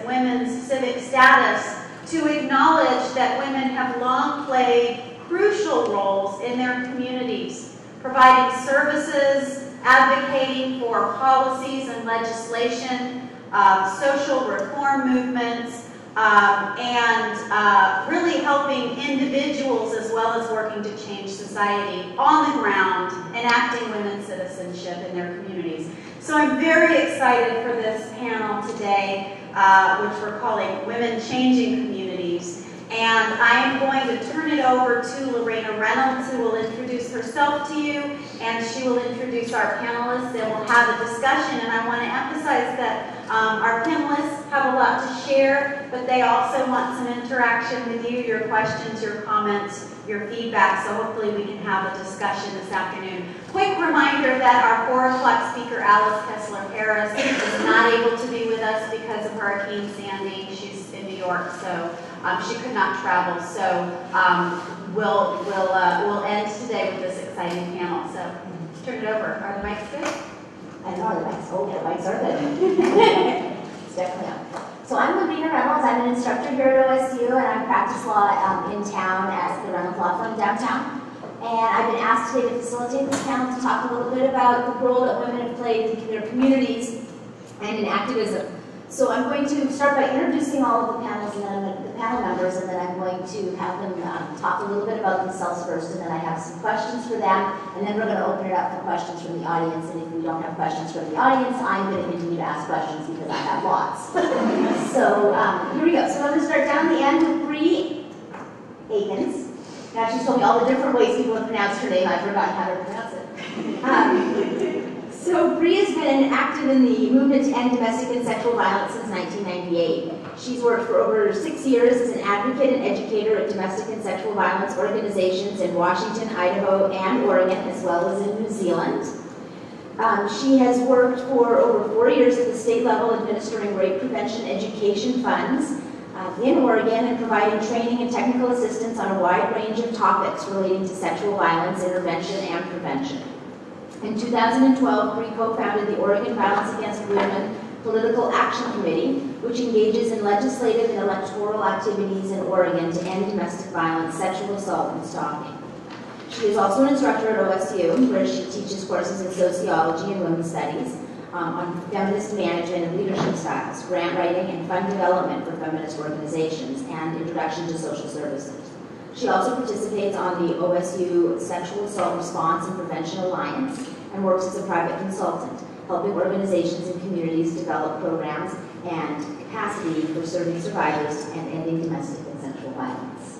women's civic status to acknowledge that women have long played crucial roles in their communities, providing services, advocating for policies and legislation, social reform movements, and really helping individuals as well as working to change society on the ground, enacting women's citizenship in their communities. So I'm very excited for this panel today, which we're calling Women Changing Communities. And I am going to turn it over to Lorena Reynolds, who will introduce herself to you, and she will introduce our panelists, and we'll have a discussion. And I want to emphasize that our panelists have a lot to share, but they also want some interaction with you, your questions, your comments, your feedback, so hopefully we can have a discussion this afternoon. Quick reminder that our 4 o'clock speaker, Alice Kessler-Harris, is not able to be with us because of Hurricane Sandy. She's in New York, so she could not travel. So we'll end today with this exciting panel. So turn it over. Are the mics good? I know the mics. Oh, the mics are good. It's definitely on. So I'm Lorena Reynolds. I'm an instructor here at OSU, and I practice law in town at the Reynolds Law Firm downtown. And I've been asked today to facilitate this panel to talk a little bit about the role that women have played in their communities and in activism. So I'm going to start by introducing all of the panels and then the panel members, and then I'm going to have them talk a little bit about themselves first, and then I have some questions for them, and then we're going to open it up for questions from the audience. And if we don't have questions from the audience, I'm going to continue to ask questions because I have lots. So here we go. So I'm going to start down the end with Brie Akins. Now she's told me all the different ways people have pronounced her name. I've forgotten how to pronounce it. So Brie has been active in the movement to end domestic and sexual violence since 1998. She's worked for over 6 years as an advocate and educator at domestic and sexual violence organizations in Washington, Idaho, and Oregon, as well as in New Zealand. She has worked for over 4 years at the state level administering rape prevention education funds in Oregon and providing training and technical assistance on a wide range of topics relating to sexual violence intervention and prevention. In 2012, Brie co-founded the Oregon Violence Against Women Political Action Committee, which engages in legislative and electoral activities in Oregon to end domestic violence, sexual assault, and stalking. She is also an instructor at OSU, where she teaches courses in sociology and women's studies on feminist management and leadership styles, grant writing, and fund development for feminist organizations, and introduction to social services. She also participates on the OSU Sexual Assault Response and Prevention Alliance and works as a private consultant, helping organizations and communities develop programs and capacity for serving survivors and ending domestic and sexual violence.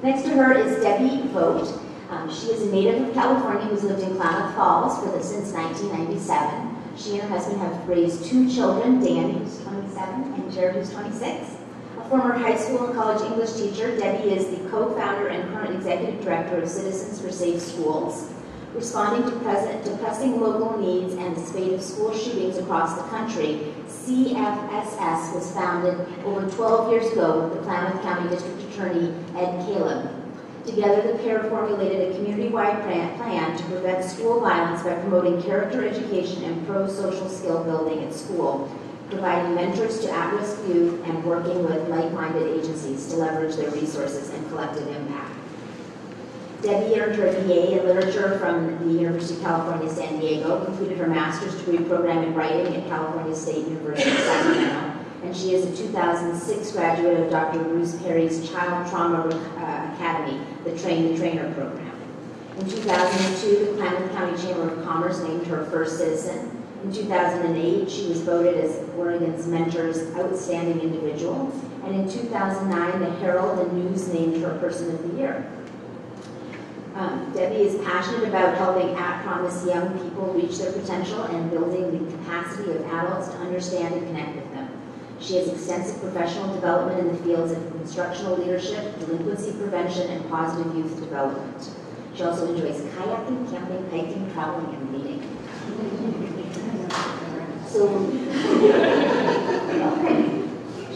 Next to her is Debbie Vought. She is a native of California who's lived in Klamath Falls since 1997. She and her husband have raised 2 children, Danny, who's 27, and Jared, who's 26. A former high school and college English teacher, Debbie is the co-founder and current executive director of Citizens for Safe Schools. Responding to pressing local needs and the spate of school shootings across the country, CFSS was founded over 12 years ago with the Klamath County District Attorney, Ed Caleb. Together, the pair formulated a community-wide plan to prevent school violence by promoting character education and pro-social skill building at school, providing mentors to at-risk youth, and working with like-minded agencies to leverage their resources and collective impact. Debbie earned her BA in literature from the University of California, San Diego, completed her master's degree program in writing at California State University of Sacramento, and she is a 2006 graduate of Dr. Bruce Perry's Child Trauma Academy, the Train the Trainer program. In 2002, the Klamath County Chamber of Commerce named her first citizen. In 2008, she was voted as Oregon's Mentor's Outstanding Individual, and in 2009, the Herald and News named her Person of the Year. Debbie is passionate about helping at-promise young people reach their potential and building the capacity of adults to understand and connect with them. She has extensive professional development in the fields of instructional leadership, delinquency prevention, and positive youth development. She also enjoys kayaking, camping, hiking, traveling, and reading. So, okay.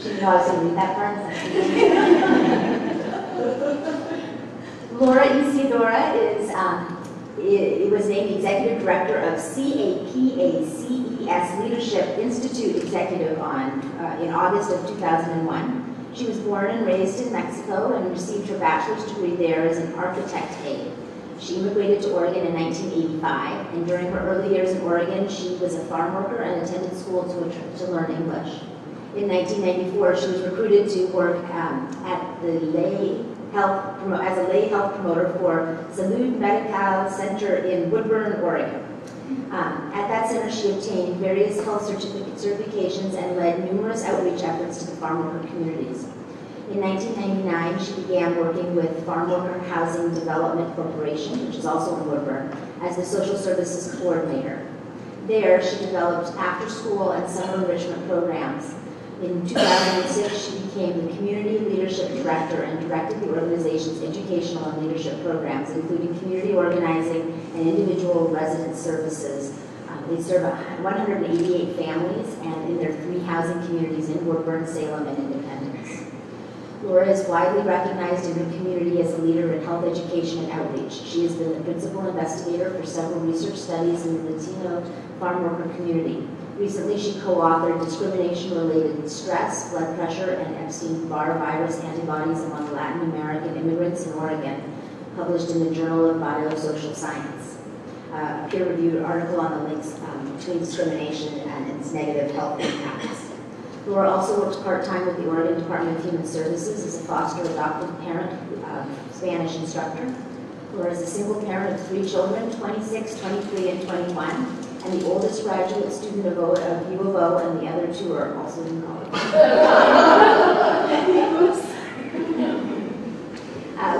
She knew I was going to read that part. Laura Isiordia is It was named Executive Director of CAPACES Leadership Institute Executive in August of 2001. She was born and raised in Mexico and received her bachelor's degree there as an architect aide. She immigrated to Oregon in 1985, and during her early years in Oregon, she was a farm worker and attended school to learn English. In 1994, she was recruited to work as a lay health promoter for Salud Medical Center in Woodburn, Oregon. At that center, she obtained various health certifications and led numerous outreach efforts to the farm worker communities. In 1999, she began working with Farm Worker Housing Development Corporation, which is also in Woodburn, as the social services coordinator. There, she developed after-school and summer enrichment programs. In 2006, she became the Community Leadership Director and directed the organization's educational and leadership programs, including community organizing and individual resident services. They serve 188 families and in their 3 housing communities in Woodburn, Salem, and Independence. Laura is widely recognized in her community as a leader in health education and outreach. She has been the principal investigator for several research studies in the Latino farm worker community. Recently, she co-authored Discrimination-Related Stress, Blood Pressure, and Epstein-Barr Virus Antibodies Among Latin American Immigrants in Oregon, published in the Journal of Biosocial Science, a peer-reviewed article on the links between discrimination and its negative health impacts. Laura also works part-time with the Oregon Department of Human Services as a foster adoptive parent, Spanish instructor. Laura is a single parent of 3 children, 26, 23, and 21, and the oldest graduate student of U of O, and the other 2 are also in college.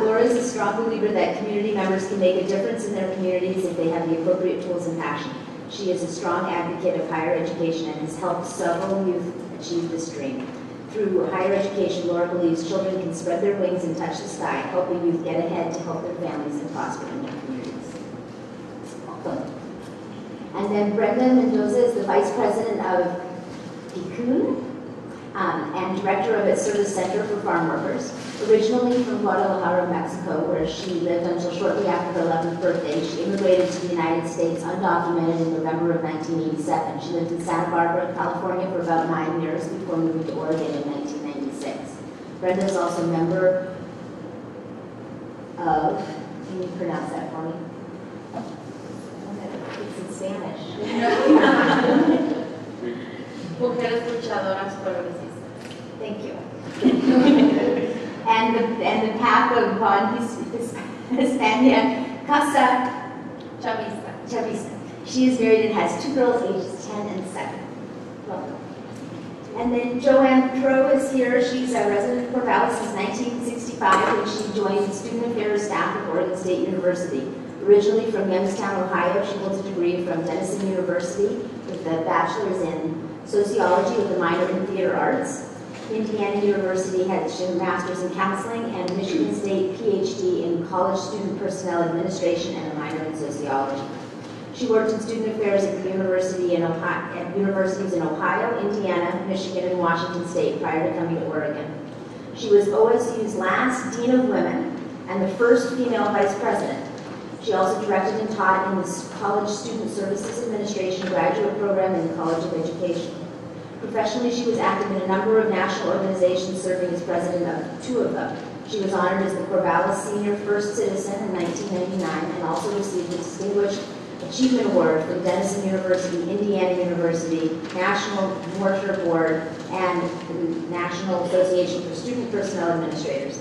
Laura is a strong believer that community members can make a difference in their communities if they have the appropriate tools and passion. She is a strong advocate of higher education and has helped several youth achieve this dream. Through higher education, Laura believes children can spread their wings and touch the sky, helping youth get ahead to help their families and prosper in their communities. Welcome. And then Brenda Mendoza is the Vice President of PICUN and Director of its Service Center for Farm Workers. Originally from Guadalajara, Mexico, where she lived until shortly after her 11th birthday, she immigrated to the United States undocumented in November of 1987. She lived in Santa Barbara, California for about 9 years before moving to Oregon in 1996. Brenda is also a member of, can you pronounce that for me? It's in Spanish. Mujeres luchadoras progresistas. Thank you. and the path of Hispania Casa Chavista. She is married and has 2 girls, ages 10 and 7. Welcome. And then Anne Trow is here. She's a resident of Corvallis since 1965, when she joined the student affairs staff of Oregon State University. Originally from Youngstown, Ohio, she holds a degree from Denison University with a bachelor's in sociology with a minor in theater arts. Indiana University had a master's in counseling, and Michigan State PhD in college student personnel administration and a minor in sociology. She worked in student affairs at the universities in Ohio, Indiana, Michigan, and Washington State prior to coming to Oregon. She was OSU's last Dean of Women and the first female vice president. She also directed and taught in the College Student Services Administration graduate program in the College of Education. Professionally, she was active in a number of national organizations, serving as president of 2 of them. She was honored as the Corvallis Senior First Citizen in 1999 and also received the Distinguished Achievement Award from Denison University, Indiana University, National Mortar Board, and the National Association for Student Personnel Administrators.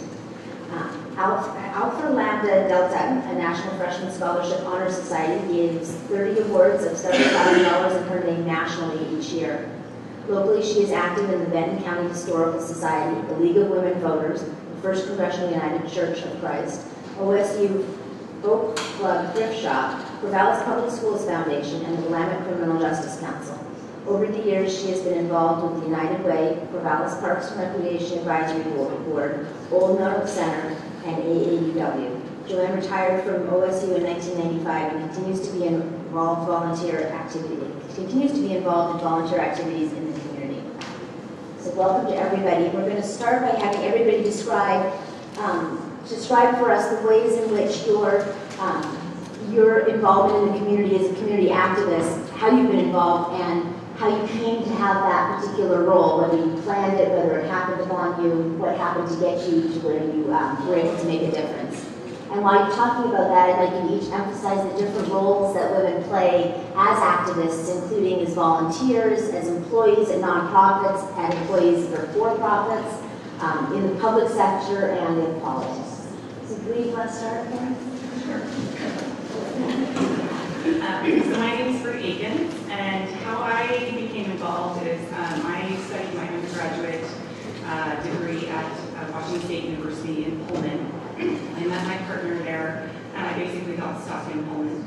Alpha Lambda Delta, a National Freshman Scholarship Honor Society, gives 30 awards of $70,000 in her name nationally each year. Locally, she is active in the Benton County Historical Society, the League of Women Voters, the First Congressional United Church of Christ, OSU Oak Club Thrift Shop, Corvallis Public Schools Foundation, and the Willamette Criminal Justice Council. Over the years, she has been involved with the United Way, Corvallis Parks and Recreation Advisory Board, Old Mill Center, and AAUW. Joanne retired from OSU in 1995 and continues to be involved in volunteer activities in the community. So welcome to everybody. We're going to start by having everybody describe for us the ways in which your involvement in the community as a community activist, how you've been involved, and how you came to have that particular role, whether you planned it, whether it happened upon you, what happened to get you to where you were able to make a difference. And while you're talking about that, I'd like you to each emphasize the different roles that women play as activists, including as volunteers, as employees at nonprofits, and employees for for-profits, in the public sector, and in politics. So Brie, you want to start there? Sure. So my name is Brie Akins, and how I became involved is I studied my undergraduate degree at Washington State University in Pullman. I met my partner there, and I basically got stuck in Pullman.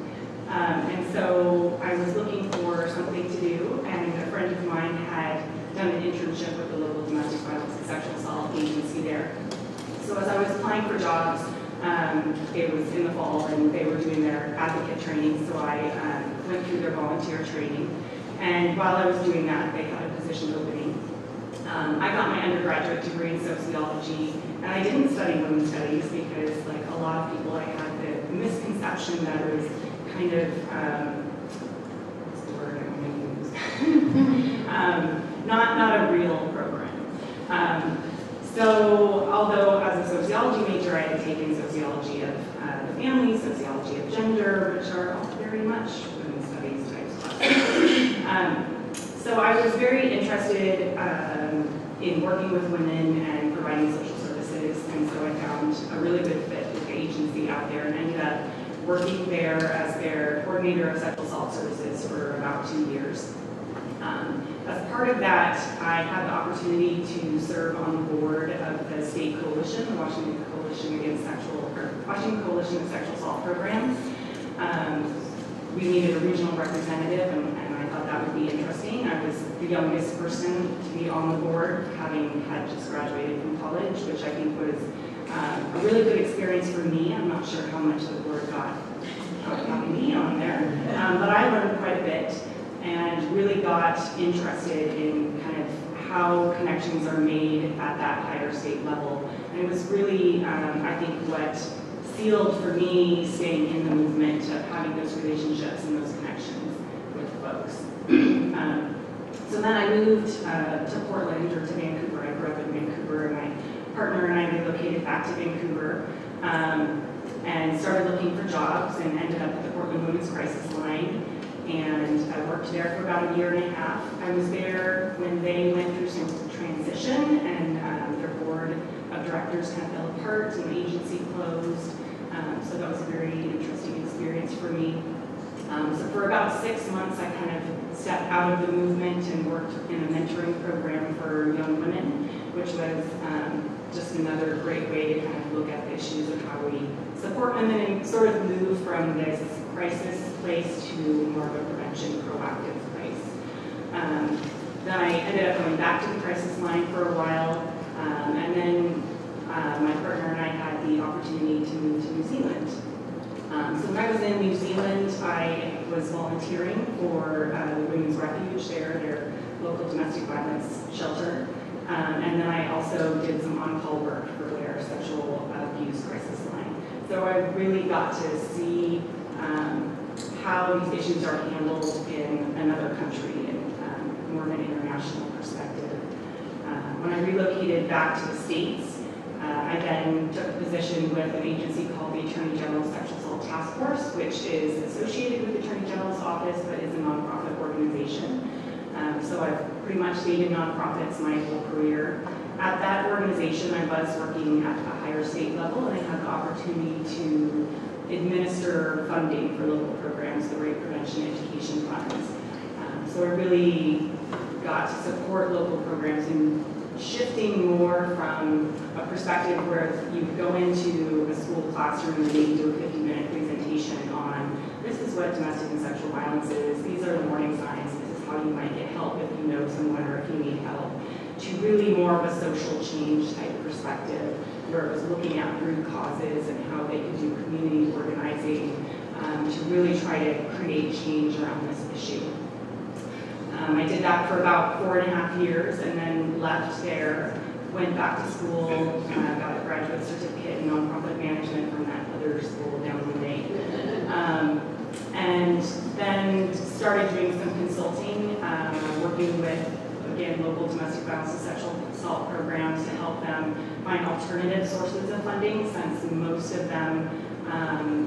And so I was looking for something to do, and a friend of mine had done an internship with the local domestic violence and sexual assault agency there. So as I was applying for jobs, it was in the fall, and they were doing their advocate training, so I went through their volunteer training. And while I was doing that, they had a position opening. I got my undergraduate degree in sociology, and I didn't study women's studies because, like a lot of people, I had the misconception that it was kind of, what's the word I'm going to use? Not a real program. So, although as a sociology major, I had taken sociology of the family, sociology of gender, which are all very much women's studies types classes. So I was very interested in working with women and providing social services, and so I found a really good fit with the agency out there and ended up working there as their coordinator of sexual assault services for about 2 years. As part of that, I had the opportunity to serve on the board of the state coalition, the Washington Coalition of Sexual Assault Programs. We needed a regional representative, and I thought that would be interesting. I was the youngest person to be on the board, having had just graduated from college, which I think was a really good experience for me. I'm not sure how much the board got having me on there, but I learned quite a bit and really got interested in kind of how connections are made at that higher state level. And it was really, I think, what sealed for me staying in the movement of having those relationships and those connections with folks. So then I moved to Portland, or to Vancouver. I grew up in Vancouver, and my partner and I relocated back to Vancouver and started looking for jobs and ended up at the Portland Women's Crisis Line. And I worked there for about 1.5 years. I was there when they went through some transition, and their board of directors kind of fell apart and the agency closed. So that was a very interesting experience for me. So for about 6 months, I kind of stepped out of the movement and worked in a mentoring program for young women, which was just another great way to kind of look at the issues of how we support women and sort of move from this crisis place to more of a prevention, proactive place. Then I ended up going back to the crisis line for a while, and then my partner and I had the opportunity to move to New Zealand. So when I was in New Zealand, I was volunteering for the Women's Refuge there, their local domestic violence shelter. And then I also did some on-call work for their sexual abuse crisis line. So I really got to see how these issues are handled in another country in more of an international perspective. When I relocated back to the States, I then took a position with an agency called the Attorney General's Sexual Assault Task Force, which is associated with the Attorney General's office, but is a nonprofit organization. So I've pretty much stayed in nonprofits my whole career. At that organization, I was working at a higher state level, and I had the opportunity to administer funding for local programs, the Rape Prevention Education Funds. So I really got to support local programs in shifting more from a perspective where you go into a school classroom and maybe do a 50-minute presentation on this is what domestic and sexual violence is, these are the warning signs, this is how you might get help if you know someone or if you need help, to really more of a social change type perspective where it was looking at root causes and how they could do community organizing to really try to create change around this issue. I did that for about 4.5 years and then left there, went back to school, got a graduate certificate in nonprofit management from that other school down the way. And then started doing some consulting, working with, again, local domestic violence and sexual assault programs to help them find alternative sources of funding, since most of them,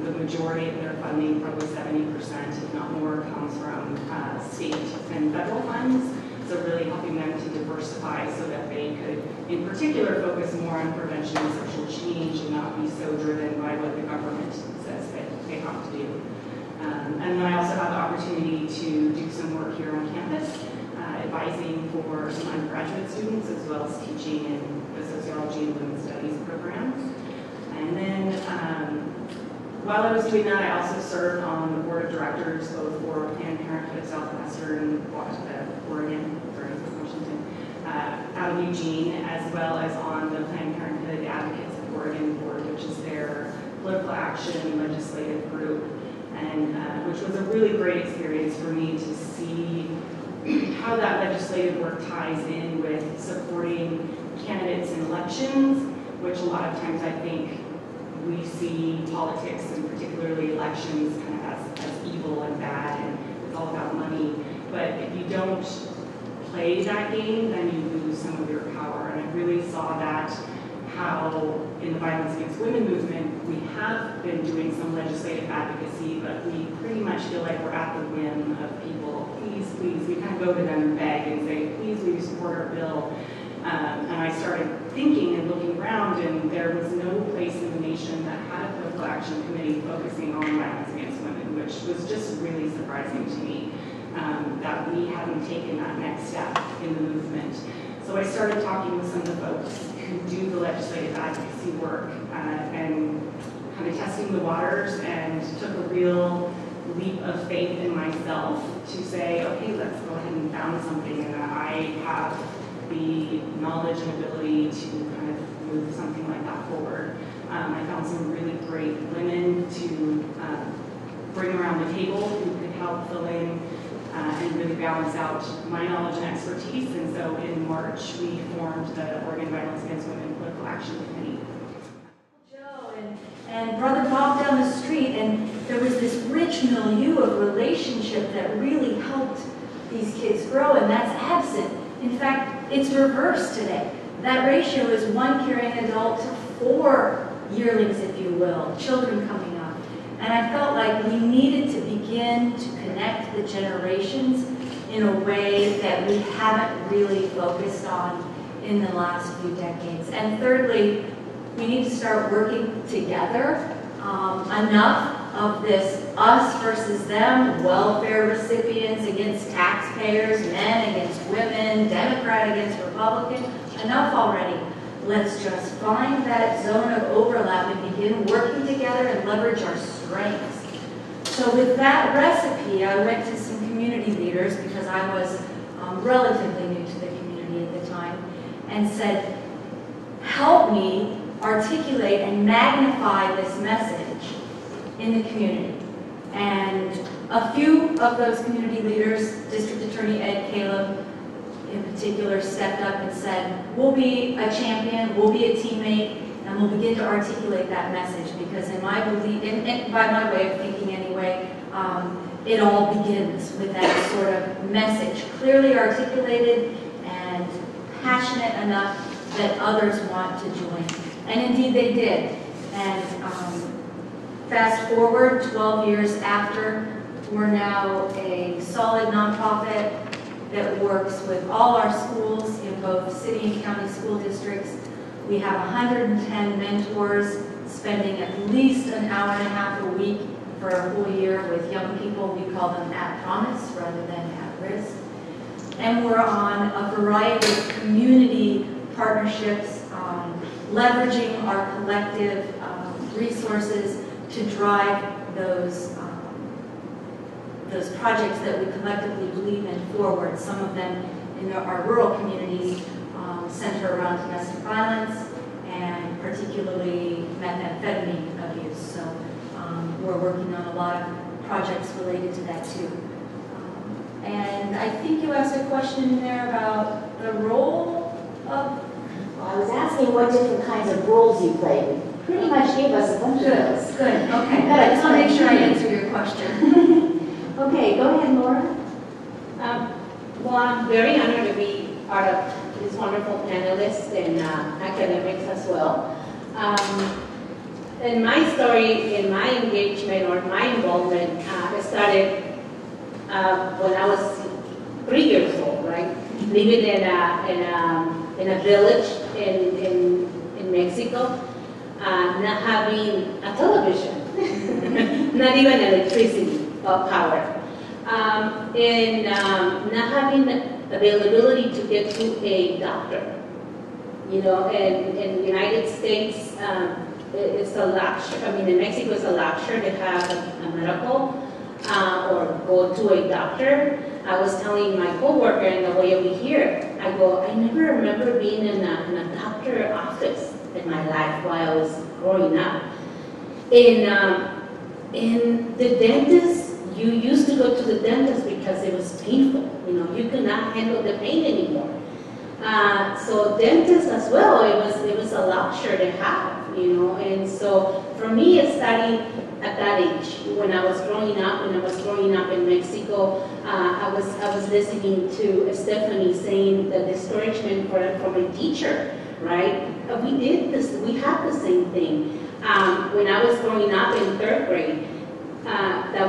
the majority of their funding, probably 70%, if not more, comes from state and federal funds. So really helping them to diversify so that they could, in particular, focus more on prevention and social change and not be so driven by what the government says that they have to do. And then I also have the opportunity to do some work here on campus, advising for some undergraduate students, as well as teaching in the sociology and women's studies programs. And then while I was doing that, I also served on the board of directors, both for Planned Parenthood Southwestern, Oregon, or Washington, out of Eugene, as well as on the Planned Parenthood Advocates of Oregon board, which is their political action legislative group, and which was a really great experience for me to see how that legislative work ties in with supporting candidates in elections, which a lot of times I think we see politics, and particularly elections, kind of as evil and bad, and it's all about money. But if you don't play that game, then you lose some of your power. And I really saw that how in the violence against women movement, we have been doing some legislative advocacy, but we pretty much feel like we're at the whim of people. Please, please. We kind of go to them and beg and say, please, will you support our bill? And I started thinking and looking around, and there was no place in the nation that had a political action committee focusing on violence against women, which was just really surprising to me, that we hadn't taken that next step in the movement. So I started talking with some of the folks who do the legislative advocacy work, and kind of testing the waters, and took a real leap of faith in myself to say, okay, let's go ahead and found something, and I have the knowledge and ability to kind of move something like that forward. I found some really great women to bring around the table who could help fill in and really balance out my knowledge and expertise. And so in March, we formed the Oregon Violence Against Women Political Action Committee. Joe and Brother Bob down the street, and there was this rich milieu of relationship that really helped these kids grow, and that's absent. In fact, it's reversed today. That ratio is 1 caring adult to 4 yearlings, if you will, children coming up. And I felt like we needed to begin to connect the generations in a way that we haven't really focused on in the last few decades. And thirdly, we need to start working together. Enough of this us versus them, welfare recipients against taxpayers, men against women, Democrat against Republican. Enough already. Let's just find that zone of overlap and begin working together and leverage our strengths. So with that recipe, I went to some community leaders, because I was relatively new to the community at the time, and said, help me articulate and magnify this message in the community. And a few of those community leaders, District Attorney Ed Caleb in particular, stepped up and said, we'll be a champion, we'll be a teammate, and we'll begin to articulate that message, because in my belief, and by my way of thinking anyway, it all begins with that sort of message, clearly articulated and passionate enough that others want to join. And indeed they did. And fast forward 12 years after, we're now a solid nonprofit that works with all our schools in both city and county school districts. We have 110 mentors spending at least an hour and a half a week for a whole year with young people. We call them at promise rather than at risk. And we're on a variety of community partnerships, leveraging our collective resources to drive those projects that we collectively believe in forward. Some of them in our rural communities center around domestic violence and particularly methamphetamine abuse. So we're working on a lot of projects related to that too. And I think you asked a question in there about the role of... I was asking what different kinds of roles you played. pretty much gave us a bunch of those. Good, okay. I just want to make sure I answer your question. Okay, go ahead, Laura. Well, I'm very honored to be part of this wonderful panelists and academics as well. And my story in my engagement or my involvement started when I was 3 years old, right? Living in a village in Mexico, not having a television, not even electricity or power, and not having the availability to get to a doctor. You know, in the United States, it's a luxury. I mean, in Mexico, it's a luxury to have a medical or go to a doctor. I was telling my coworker on the way over here, I go, I never remember being in a doctor's office in my life while I was growing up. In the dentist, you used to go to the dentist because it was painful. You know, you could not handle the pain anymore. So dentists as well, it was a luxury to have, you know. And so for me, it started at that age. When I was growing up in Mexico, I was listening to Stephanie saying the discouragement from a teacher, right? We did this. We had the same thing. When I was growing up in 3rd grade, I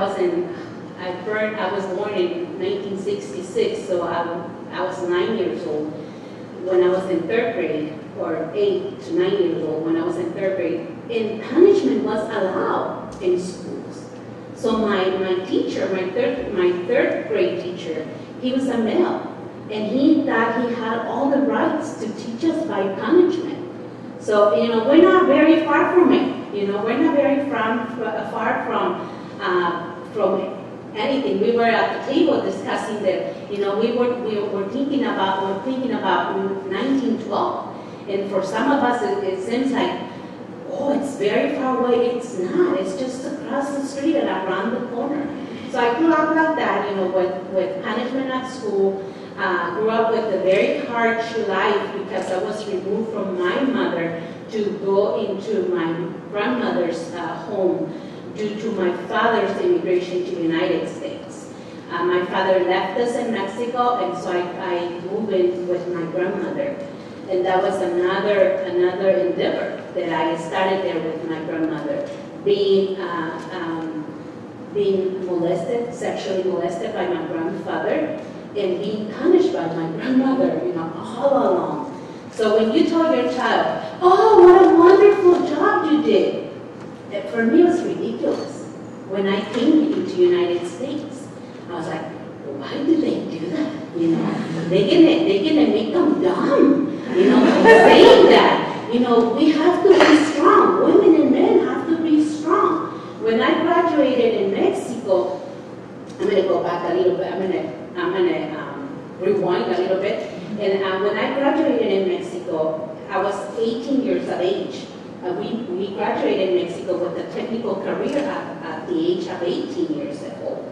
was born in 1966, so I was 9 years old when I was in 3rd grade, or 8 to 9 years old when I was in 3rd grade, and punishment was allowed in schools. So my teacher, my third grade teacher, he was a male, and he thought he had all the rights to teach us by punishment. So, you know, we're not very far from it. You know, we're not very far from anything. We were at the table discussing that, you know, we were thinking about 1912, and for some of us it seems like, oh, it's very far away. It's not. It's just across the street and around the corner. So I grew up like that, you know, with punishment at school. Grew up with a very harsh life because I was removed from my mother to go into my grandmother's home due to my father's immigration to the United States. My father left us in Mexico, and so I moved in with my grandmother. And that was another endeavor that I started there with my grandmother, being molested, sexually molested by my grandfather, and being punished by my grandmother, you know, all along. So when you tell your child, oh, what a wonderful job you did, for me it was ridiculous. When I came into the United States, I was like, why do they do that? You know, they're gonna make them dumb. You know, saying that, you know, we have to be strong. Women and men have to be strong. When I graduated in Mexico, I'm gonna go back a little bit. I'm gonna rewind a little bit. And when I graduated in Mexico, I was 18 years of age. We graduated in Mexico with a technical career at the age of 18 years old.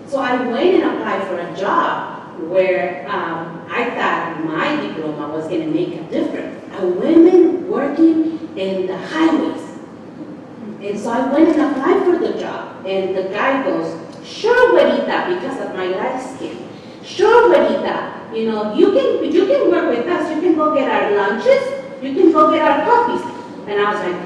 So I went and applied for a job where I thought my diploma was going to make a difference. A woman working in the highways. And so I went and applied for the job. And the guy goes, sure, güerita, because of my light skin. Sure, güerita, you know, you can work with us. You can go get our lunches. You can go get our coffees. And I was like,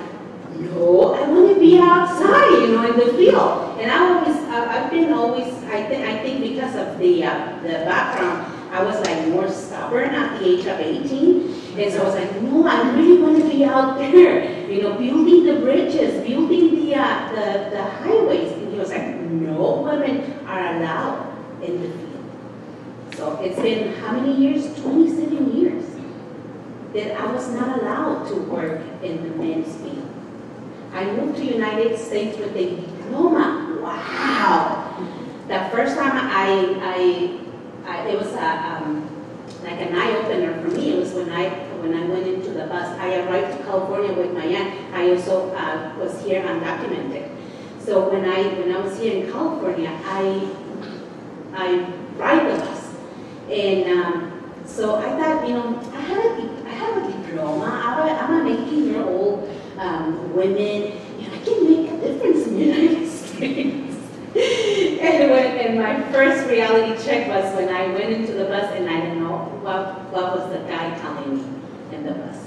no, I want to be outside, you know, in the field. And I've been always, I think because of the background, I was like more stubborn at the age of 18. And so I was like, no, I really want to be out there, you know, building the bridges, building the highways. And he was like, no women are allowed in the field. So it's been how many years? 27 years that I was not allowed to work in the men's field. I moved to the United States with a diploma. Wow! The first time it was like an eye-opener for me. It was when I went into the bus. I arrived to California with my aunt. I also was here undocumented. So when I was here in California, I ride the bus. And so I thought, you know, I have a diploma. I'm an 18-year-old women. I can make a difference in the United States. And my first reality check was when I went into the bus, and I didn't know what was the guy telling me in the bus.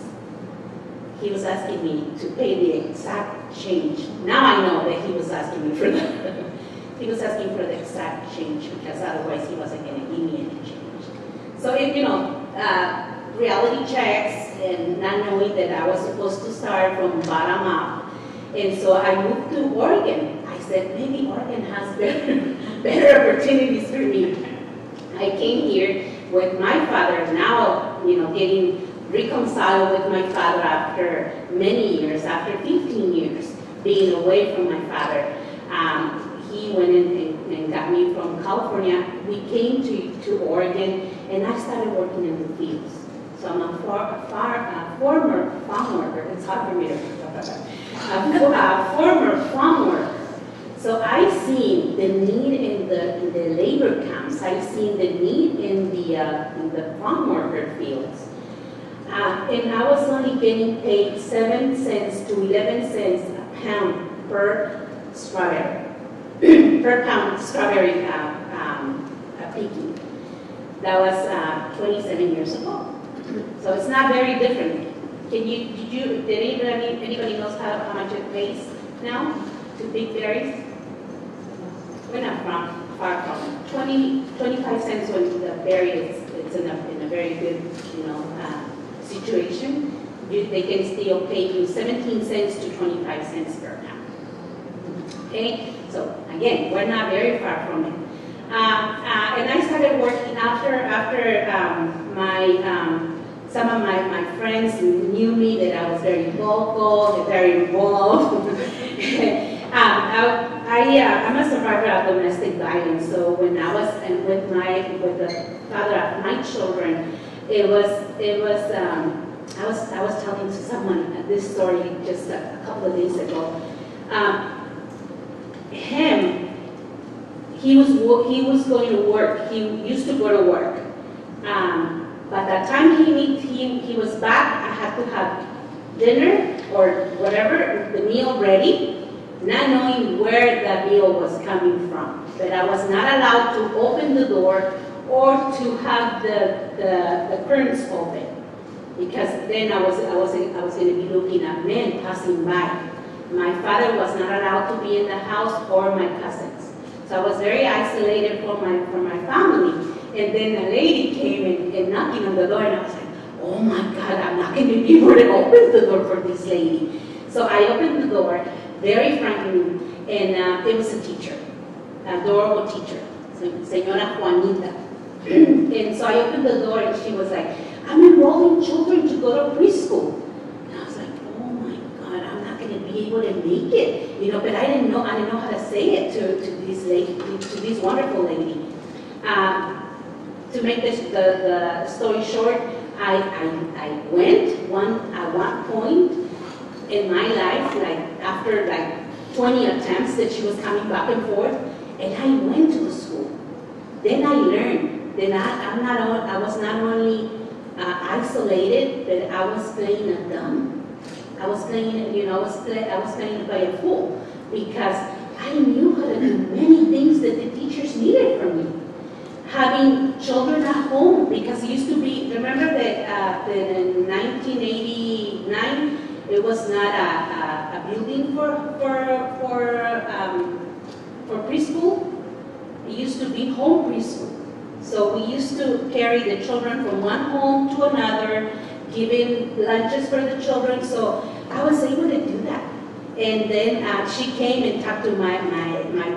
He was asking me to pay the exact change. Now I know that he was asking me for the he was asking for the exact change, because otherwise he wasn't going to give me any change. So if reality checks and not knowing that I was supposed to start from bottom up, and so I moved to Oregon. I said maybe Oregon has better opportunities for me. I came here with my father. Now getting reconciled with my father after many years, after 15 years being away from my father. He went in and got me from California. We came to Oregon, and I started working in the fields. So I'm a former farm worker. It's hard for me to a former farm worker. So I seen the need in the labor camps. I seen the need in the farm worker fields. And I was only getting paid 7 cents to 11 cents a pound per strawberry, per pound strawberry picking. That was 27 years ago. So it's not very different. Did anybody knows how much it pays now to pick berries? We're not far from it. 25 cents when the berry is in a very good, situation. They can still pay you 17 cents to 25 cents per pound. Okay, so again, we're not very far from it. And I started working after some of my friends knew me that I was very vocal, very involved. I'm a survivor of domestic violence. So when I was with the father of my children, I was telling to someone this story just a couple of days ago. He was going to work. He used to go to work. By the time he was back, I had to have dinner or whatever, the meal ready, not knowing where the meal was coming from. But I was not allowed to open the door or to have the curtains open, because then I was going to be looking at men passing by. My father was not allowed to be in the house, or my cousins. So I was very isolated from my family. And then a lady came and knocking on the door, and I was like, oh my God, I'm not going to be able to open the door for this lady. So I opened the door, very frankly, and it was a teacher, a adorable teacher, Señora Juanita. And so I opened the door, and she was like, I'm enrolling children to go to preschool. And I was like, oh my God, I'm not going to be able to make it, but I didn't know how to say it to this lady, to this wonderful lady. To make the story short, I went at one point in my life, after 20 attempts that she was coming back and forth, and I went to the school. Then I learned that I was not only isolated, but I was playing a dumb. I was playing by a fool, because I knew how to do many things that the teachers needed from me. Having children at home, because it used to be, remember that in 1989, it was not a building for preschool. It used to be home preschool. So we used to carry the children from one home to another, giving lunches for the children. So I was able to do that. And then she came and talked to my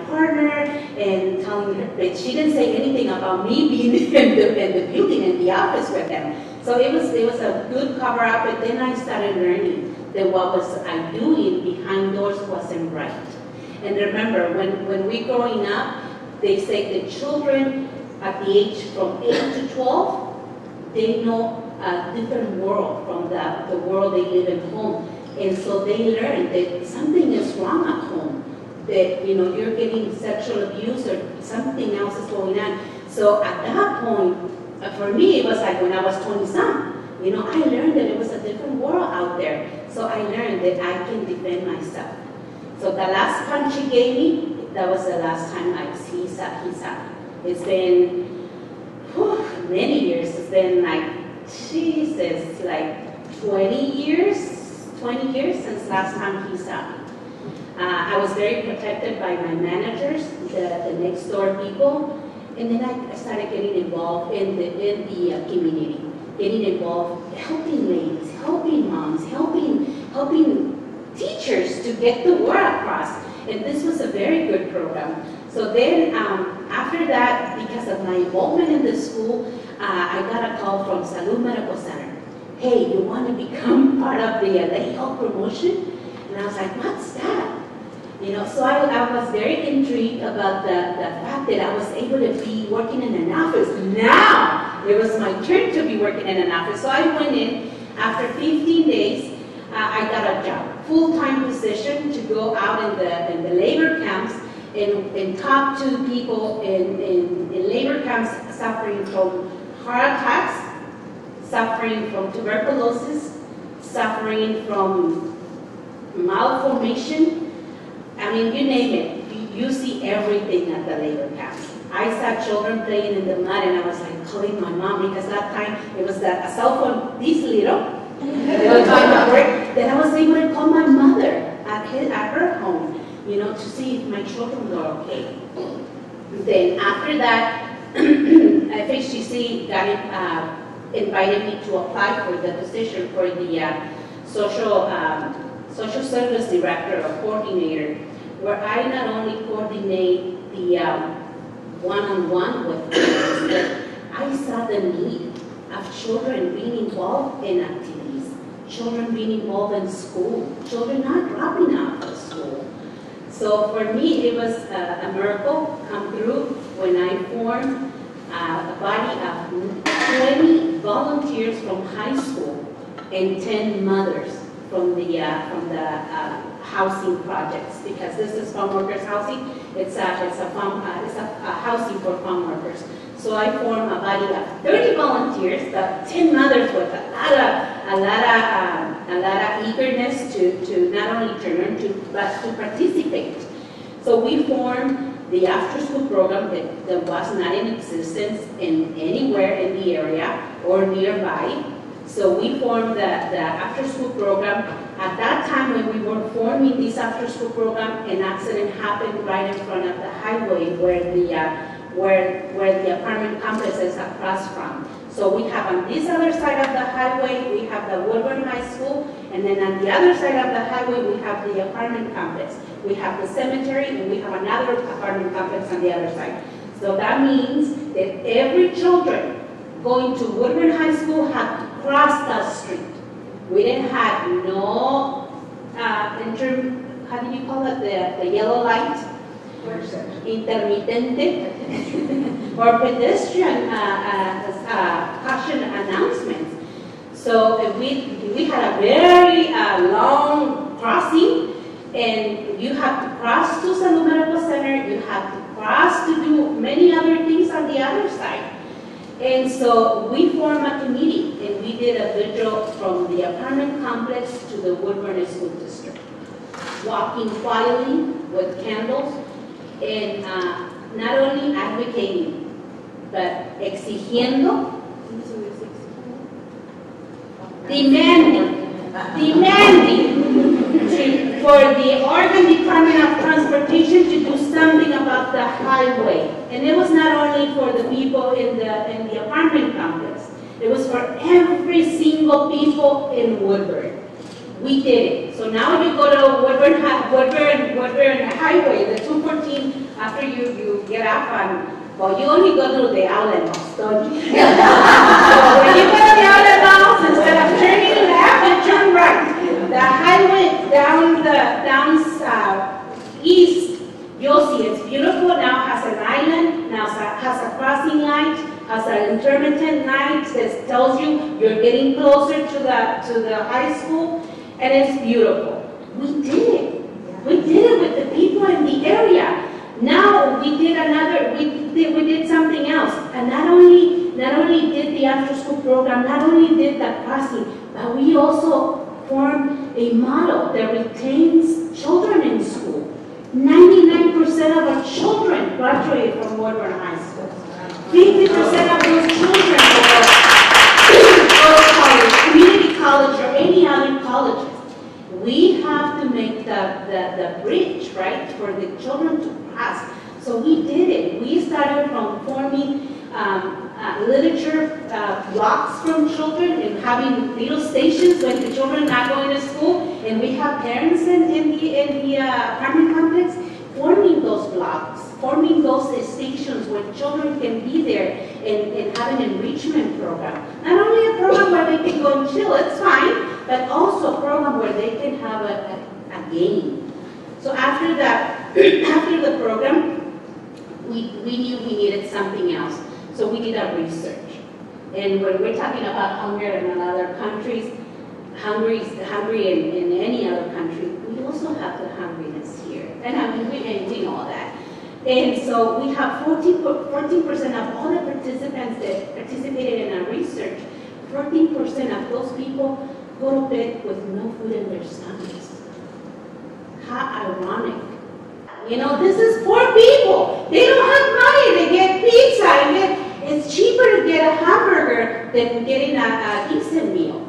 partner and telling her, but she didn't say anything about me being in the building, in the office with them. So it was a good cover up. But then I started learning that what was I doing behind doors wasn't right. And remember, when we growing up, they say the children at the age from 8 to 12, they know a different world from the world they live at home. And so they learn that something is wrong at home, that you're getting sexual abuse or something else is going on. So at that point, for me, it was like when I was 20-some, I learned that it was a different world out there. So I learned that I can defend myself. So the last punch he gave me, that was the last time he saw. It's been many years. It's been like, Jesus, like 20 years since last time he saw me. I was very protected by my managers, the next door people, and then I started getting involved in the community, getting involved, helping ladies, helping moms, helping teachers to get the word across. And this was a very good program. So then after that, because of my involvement in the school, I got a call from Salud Medical Center. Hey, you want to become part of the health promotion? And I was like, what's that? You know, so I was very intrigued about the fact that I was able to be working in an office. Now, it was my turn to be working in an office. So I went in, after 15 days, I got a job, full-time position to go out in the labor camps and talk to people in labor camps suffering from heart attacks, suffering from tuberculosis, suffering from malformation. I mean, you name it, you see everything at the labor camps. I saw children playing in the mud, and I was like calling my mom, because that time it was a cell phone this little. They were talking about work, that I was able to call my mother at her home, you know, to see if my children were okay. Then after that, FHTC invited me to apply for the position for the social service director or coordinator, where I not only coordinate the one-on-one with parents, but I saw the need of children being involved in activities, children being involved in school, children not dropping out of school. So for me, it was a miracle come through when I formed a body of 20 volunteers from high school and 10 mothers from the housing projects, because this is farm workers housing. It's a housing for farm workers. So I formed a body of 30 volunteers, 10 mothers with a lot of eagerness to not only to learn but to participate. So we formed the after-school program that was not in existence anywhere in the area or nearby. So we formed the after-school program. At that time when we were forming this after-school program, an accident happened right in front of the highway where the apartment complex is across from. So we have on this other side of the highway, we have the Woodburn High School, and then on the other side of the highway, we have the apartment complex. We have the cemetery, and we have another apartment complex on the other side. So that means that every children going to Woodburn High School had to cross that street. We didn't have no, how do you call it, the yellow light? Intermitente or pedestrian caution announcements. So we had a very long crossing, and you have to cross to Salud Medical Center, you have to cross to do many other things on the other side. And so we formed a committee, and we did a vigil from the apartment complex to the Woodburn School District, walking quietly with candles, and not only advocating, but exigiendo, demanding for the Oregon Department of Transportation to do something about the highway. And it was not only for the people in the apartment complex. It was for every single people in Woodburn. We did it. So now you go to Woodburn Highway, the 214, after you get off on, well, you only go to the outlet malls, don't you? So when you go to the outlet malls, instead of turning left, you turn right. The highway down east, you'll see it's beautiful. Now has an island, now has a crossing light, has an intermittent light that tells you you're getting closer to the high school. And it's beautiful. We did it. We did it with the people in the area. Now we did something else. And not only did the after school program, not only did the crossing, but we also form a model that retains children in school. 99% of our children graduate from Woodburn High School. 50% of those children go to college, community college, or any other colleges. We have to make the bridge, right, for the children to pass. So we did it. We started from forming literature blocks from children and having little stations when the children are not going to school, and we have parents in the apartment complex forming those blocks, forming those stations where children can be there and have an enrichment program. Not only a program where they can go and chill, it's fine, but also a program where they can have a game. So after the program, we knew we needed something else. So we did our research. And when we're talking about hunger in other countries, hungry in any other country, we also have the hungriness here. And I mean, we know that. And so we have 14% of all the participants that participated in our research, 14% of those people go to bed with no food in their stomachs. How ironic. You know, this is poor people. They don't have money to get pizza. And it's cheaper to get a hamburger than getting an instant meal.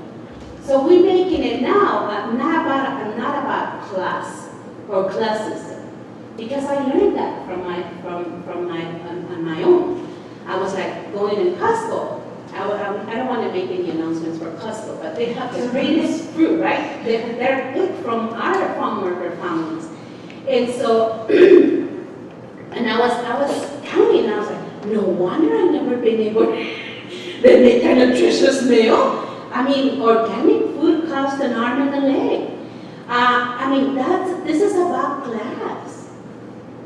So we're making it now not about class or class system, because I learned that from my own. I was like going in Costco. I don't want to make any announcements for Costco, but they have the greatest fruit, right? They're picked from our farm worker families. And so, and I was counting, and I was like, no wonder I've never been able to make a nutritious meal. I mean, organic food costs an arm and a leg. I mean, this is about class.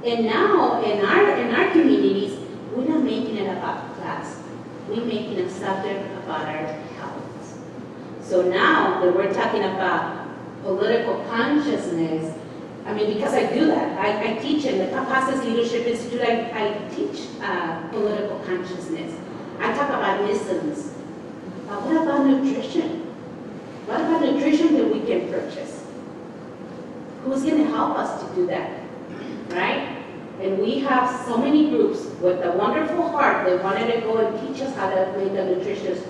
And now, in our communities, we're not making it about class. We're making a subject about our health. So now that we're talking about political consciousness, I mean, because I do that. I teach in the Pacasas Leadership Institute, I teach political consciousness. I talk about isms. What about nutrition? What about nutrition that we can purchase? Who's going to help us to do that? Right? And we have so many groups with a wonderful heart that wanted to go and teach us how to make a nutritious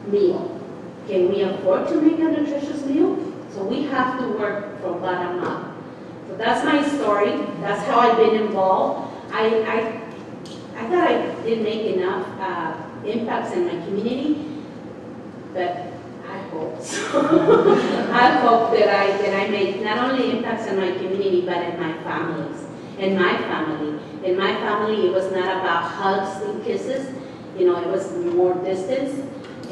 meal. Can we afford to make a nutritious meal? So we have to work from bottom up. So that's my story. That's how I've been involved. I thought I didn't make enough impacts in my community, but I hope so. I hope that I made not only impacts in my community, but in my families. In my family, it was not about hugs and kisses. You know, it was more distance.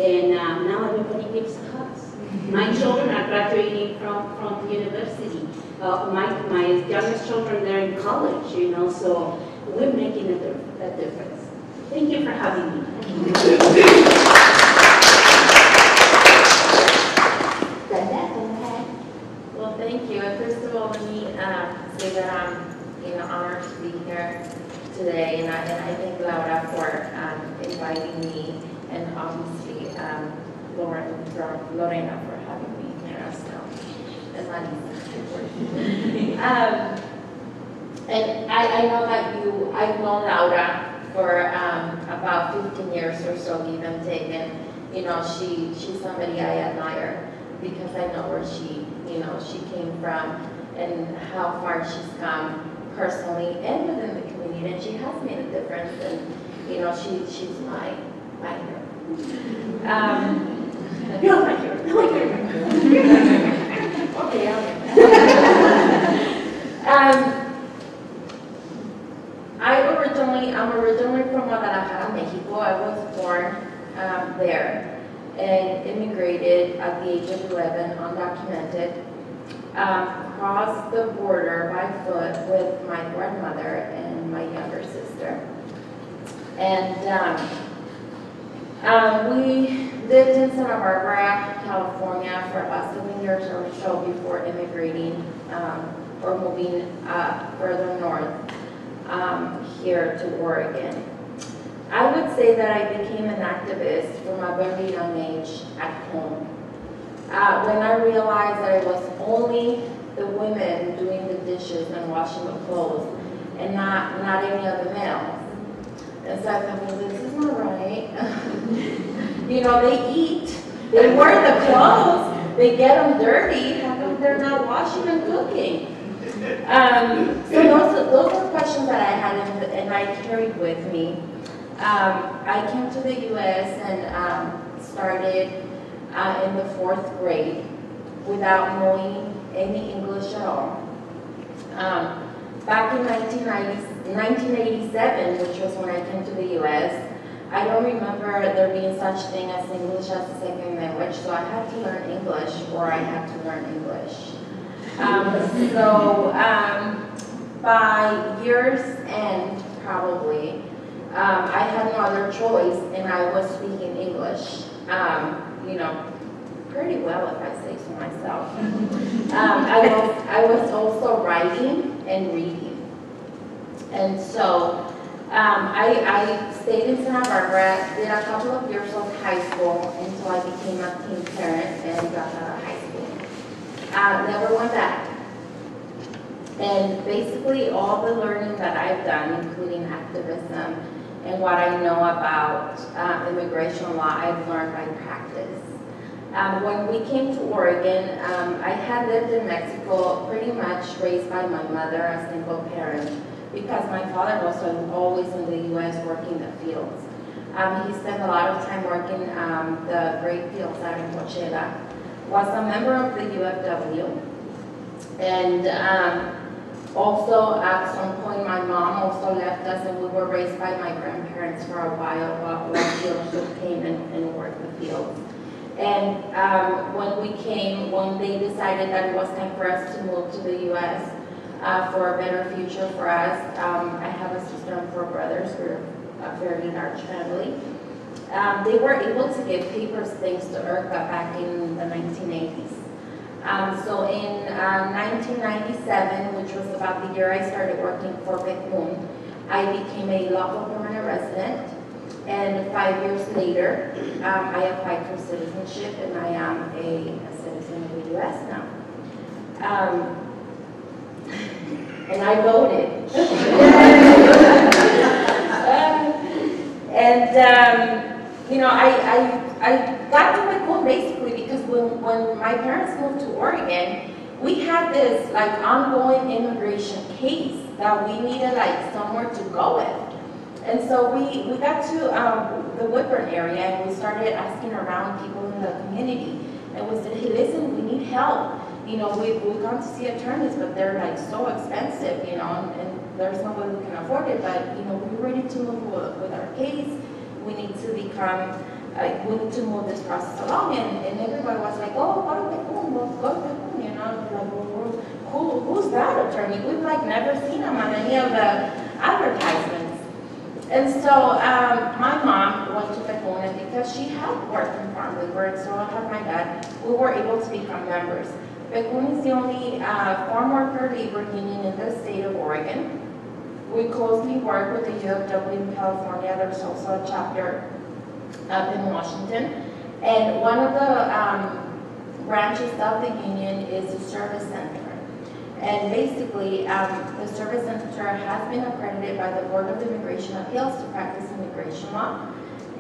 And now everybody gives hugs. My children are graduating from university. My youngest children, they're in college, you know, so we're making a difference. Thank you for having me. Brenda, go ahead. Well, thank you. And first of all, let me say that I'm honored to be here today, and I thank Laura for inviting me, and obviously Lorena for having me here as well. And I know that I've known Laura for about 15 years or so, give and take, and you know, she's somebody I admire because I know where she came from and how far she's come personally and within the community, and she has made a difference, and you know, she's my hero. You're my hero. Okay, I'm originally from Guadalajara, Mexico. I was born there and immigrated at the age of 11, undocumented. Crossed the border by foot with my grandmother and my younger sister. And we lived in Santa Barbara, California for about 7 years or so before immigrating or moving further north here to Oregon. I would say that I became an activist from a very young age at home. when I realized that it was only the women doing the dishes and washing the clothes and not any other males. And so I thought, well, this is not right. You know, they eat, they wear the clothes, they get them dirty, how come they're not washing and cooking? So those were questions that I had and I carried with me. I came to the U.S. and started in the 4th grade without knowing any English at all. Back in 1987, which was when I came to the U.S., I don't remember there being such thing as English as a second language, so I had to learn English or I had to learn English. By year's end, probably, I had no other choice, and I was speaking English, you know, pretty well, if I say so myself. I was also writing and reading. And so I stayed in Santa Barbara, did a couple of years of high school until I became a teen parent and got out of high school. Never went back. And basically all the learning that I've done, including activism and what I know about immigration law, I've learned by practice. When we came to Oregon, I had lived in Mexico, pretty much raised by my mother, a single parent, because my father was always in the U.S. working the fields. He spent a lot of time working the grape fields out in Coachella, was a member of the UFW, and also at some point my mom also left us and we were raised by my grandparents for a while she also came and worked the fields. And when they decided that it was time for us to move to the U.S. For a better future for us, I have a sister and 4 brothers. We're a fairly large family. They were able to get papers thanks to IRCA back in the 1980s. So in 1997, which was about the year I started working for Pekun, I became a lawful permanent resident. And 5 years later, I applied for citizenship, and I am a citizen of the U.S. now. And I voted. You know, I got to Pekun basically because when my parents moved to Oregon, we had this like ongoing immigration case that we needed like somewhere to go with. And so we got to the Woodburn area and we started asking around people in the community. And we said, hey, listen, we need help. You know, we've gone to see attorneys, but they're like so expensive, you know, and there's no way we can afford it. But, you know, we're ready to move with our case. We need to become, we need to move this process along. And everybody was like, oh, go to Pekun, go to Pekun, you know. Like, well, who's that attorney? We've like never seen him on any of the advertisements. And so my mom went to Pekun, and because she had worked in farm labor, and so had my dad, we were able to become members. Pekun is the only farm worker labor union in the state of Oregon. We closely work with the UFW in California. There's also a chapter up in Washington. And one of the branches of the union is the service center. And basically, the service center has been accredited by the Board of Immigration Appeals to practice immigration law.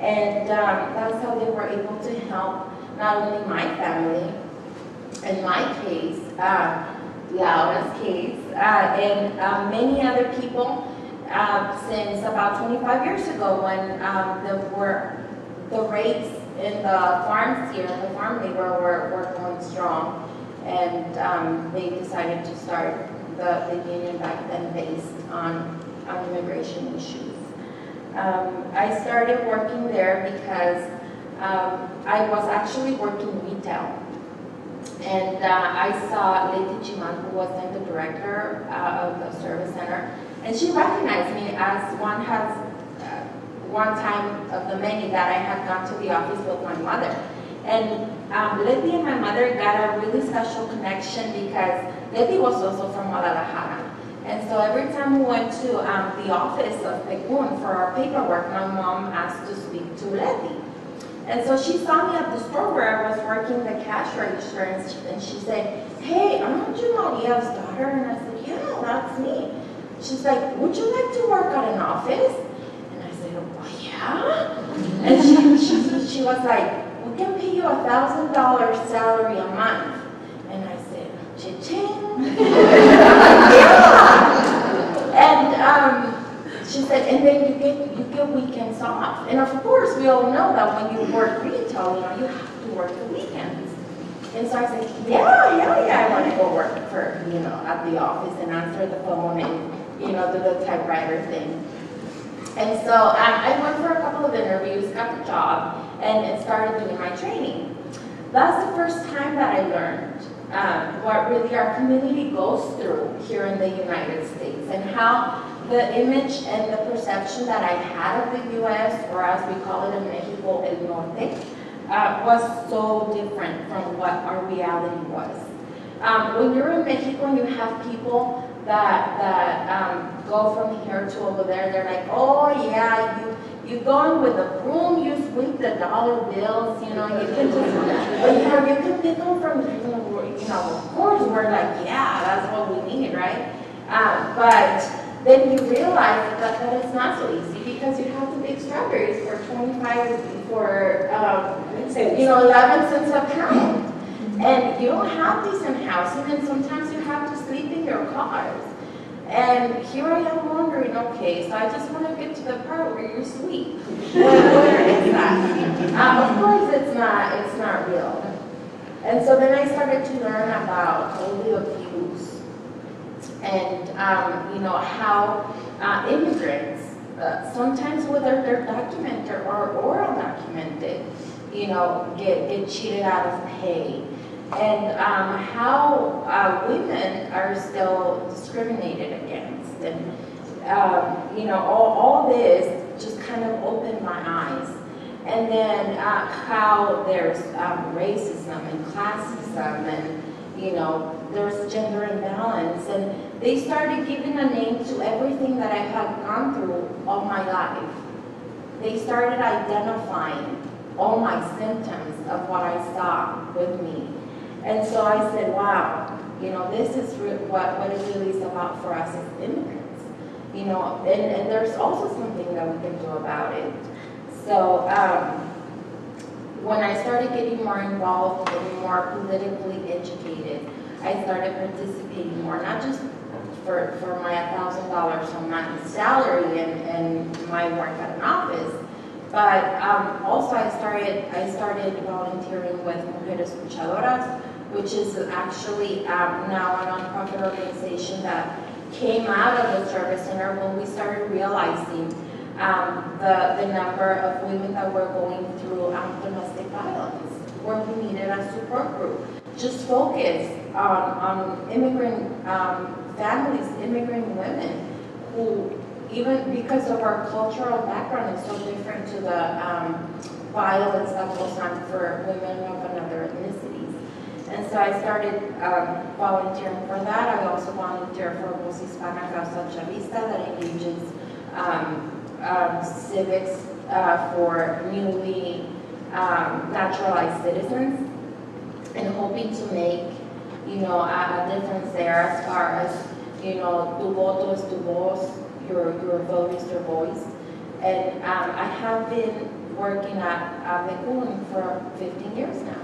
And that's how they were able to help not only my family, in my case, Laura's case, and many other people since about 25 years ago when the rates in the farms here, the farm labor were going strong. And they decided to start the union back then based on immigration issues. I started working there because I was actually working retail. And I saw Leti Chiman, who was then the director of the service center, and she recognized me as one time of the many that I had gone to the office with my mother. And Leti and my mother got a really special connection because Leti was also from Guadalajara. And so every time we went to the office of Pekun for our paperwork, my mom asked to speak to Leti. And so she saw me at the store where I was working the cash register, and she said, hey, aren't you Maria's daughter? And I said, yeah, that's me. She's like, would you like to work at an office? And I said, oh, yeah? And she was like, we can pay you $1,000 salary a month. And I said, cha-ching. Yeah. And she said, and then you get weekends off. And of course, we all know that when you work retail, you have to work the weekends. And so I said, yeah, I want to go work for, at the office and answer the phone and, do the typewriter thing. And so I went for a couple of interviews, got the job, and started doing my training. That's the first time that I learned what really our community goes through here in the United States, and how the image and the perception that I had of the U.S., or as we call it in Mexico, El Norte, was so different from what our reality was. When you're in Mexico and you have people that go from here to over there, they're like, oh yeah, you go in with a broom, you sweep the dollar bills, you can just, you can pick them from, of course we're like, yeah, that's what we need, right? But then you realize that it's not so easy, because you have to pick strawberries for 11 cents a pound. And you don't have decent housing, and sometimes you have to sleep in your cars. And here I am wondering, okay, so I just want to get to the part where you sleep. Where is that? Of course it's not real. And so then I started to learn about all the abuse and how immigrants, sometimes whether they're documented or undocumented, get cheated out of pay. And how women are still discriminated against. And, all this just kind of opened my eyes. And then how there's racism and classism, and, there's gender imbalance. And they started giving a name to everything that I had gone through all my life. They started identifying all my symptoms of what I saw with me. And so I said, wow, this is what it really is about for us as immigrants. And there's also something that we can do about it. So when I started getting more involved and more politically educated, I started participating more, not just for my $1,000 a month salary and my work at an office, but also I started volunteering with Mujeres Luchadoras, which is actually now a nonprofit organization that came out of the service center when we started realizing the number of women that were going through domestic violence, where we needed a support group. Just focus on immigrant families, immigrant women, who, even because of our cultural background, is so different to the violence that goes on for women of another ethnicities. And so I started volunteering for that. I also volunteer for Voz Hispana Causa Chavista, that engages civics for newly naturalized citizens, and hoping to make, a difference there as far as, tu voto es tu voz, your vote is your voice. And I have been working at Vought for 15 years now.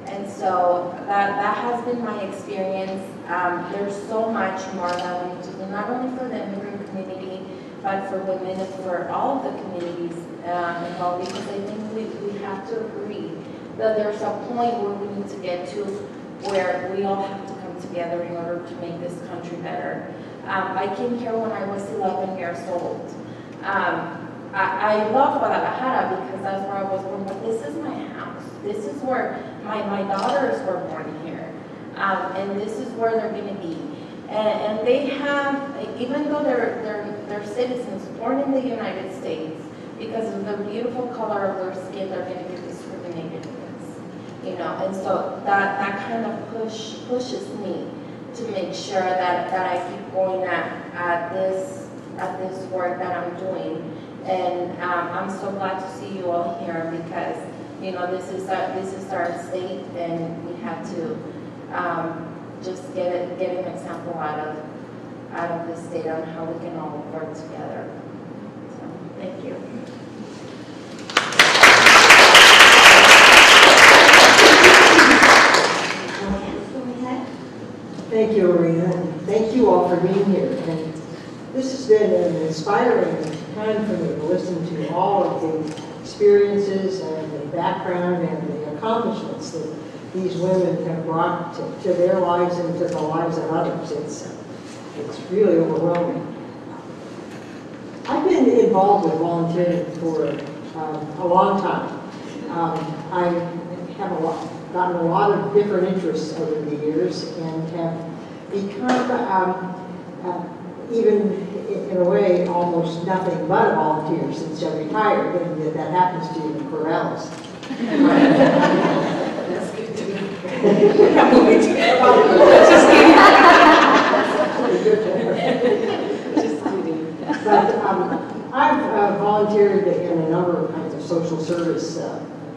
And so that has been my experience. There's so much more that we need to do, not only for the immigrant community, but for women and for all of the communities involved, because I think we have to agree that there's a point where we need to get to where we all have to come together in order to make this country better. I came here when I was 11 years old. I love Guadalajara because that's where I was born, but this is my house. This is where my daughters were born here, and this is where they're going to be. And they have, even though they're citizens born in the United States, because of the beautiful color of their skin, they're going to get discriminated against. And so that kind of pushes me to make sure that I keep going at this work that I'm doing, And I'm so glad to see you all here because, you know, this is our state, and we have to just get an example out of the state on how we can all work together. So, thank you. Thank you, Lorena, and thank you all for being here. And this has been an inspiring time for me to listen to all of the experiences and the background and the accomplishments that these women have brought to their lives and to the lives of others. It's really overwhelming. I've been involved with volunteering for a long time. I have gotten a lot of different interests over the years and have become, even in a way, almost nothing but a volunteer since I retired, and that happens to you in Corvallis. That's good to me. Just kidding. But I've volunteered in a number of kinds of social service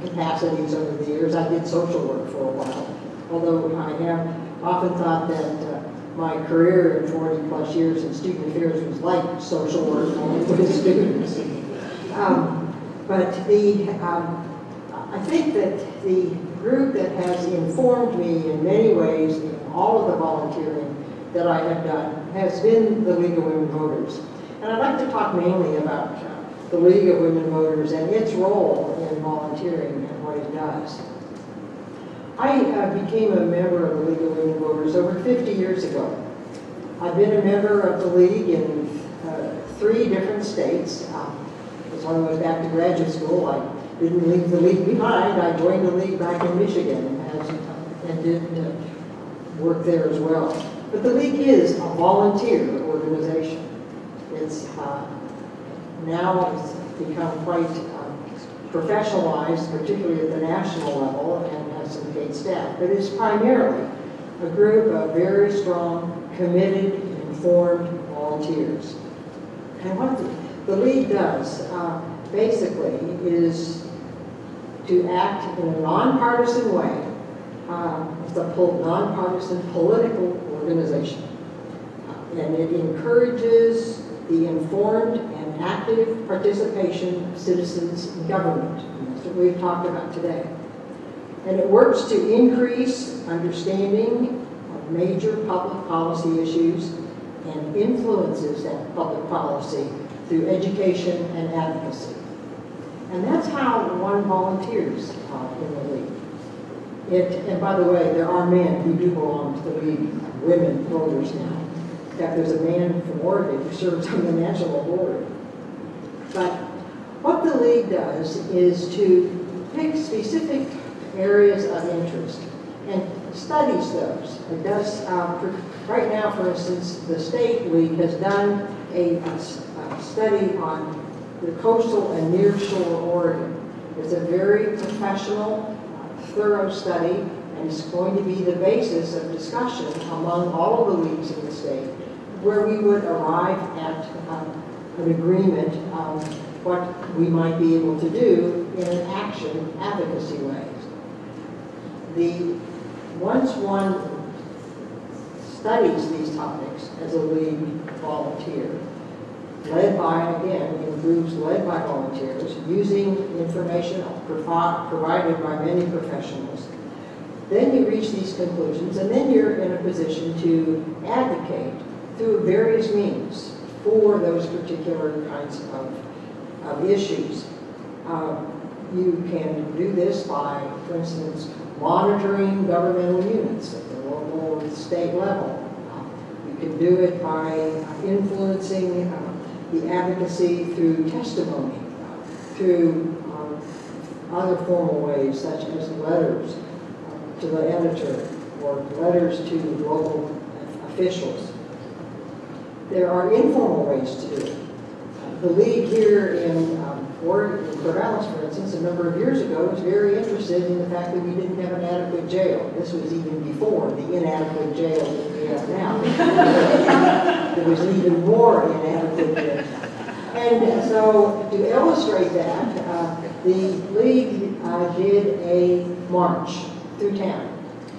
capacities over the years. I did social work for a while, although I have often thought that my career in 40 plus years in student affairs was like social work only with students. But I think that the group that has informed me in many ways in all of the volunteering that I have done has been the League of Women Voters. And I'd like to talk mainly about the League of Women Voters and its role in volunteering and what it does. I became a member of the League of Women Voters over 50 years ago. I've been a member of the League in 3 different states. As I went back to graduate school, I didn't leave the League behind. I joined the League back in Michigan and did work there as well. But the League is a volunteer organization. It's now it's become quite professionalized, particularly at the national level, and has some paid staff. But it's primarily a group of very strong, committed, informed volunteers. And what the League does, basically, is to act in a nonpartisan way. It's a nonpartisan political organization. And it encourages the informed and active participation of citizens in government. And that's what we've talked about today. And it works to increase understanding of major public policy issues and influences that public policy through education and advocacy. And that's how one volunteers in the League. And by the way, there are men who do belong to the League, women voters now. In fact, there's a man from Oregon who serves on the national board. But what the League does is to pick specific areas of interest and studies those. It does, right now, for instance, the State League has done a study on the coastal and nearshore Oregon. It's a very professional, thorough study, and it's going to be the basis of discussion among all of the leagues in the state, where we would arrive at an agreement on what we might be able to do in an action advocacy way. Once one studies these topics as a league volunteer, led by, again, in groups led by volunteers, using information provided by many professionals, then you reach these conclusions, and then you're in a position to advocate through various means for those particular kinds of issues. You can do this by, for instance, monitoring governmental units at the local and state level. You can do it by influencing the advocacy through testimony, through other formal ways, such as letters to the editor or letters to local officials. There are informal ways to do it. The League here in Corvallis, for instance, a number of years ago was very interested in the fact that we didn't have an adequate jail. This was even before the inadequate jail that we have now. There was even more inadequate And so to illustrate that, the League did a march through town.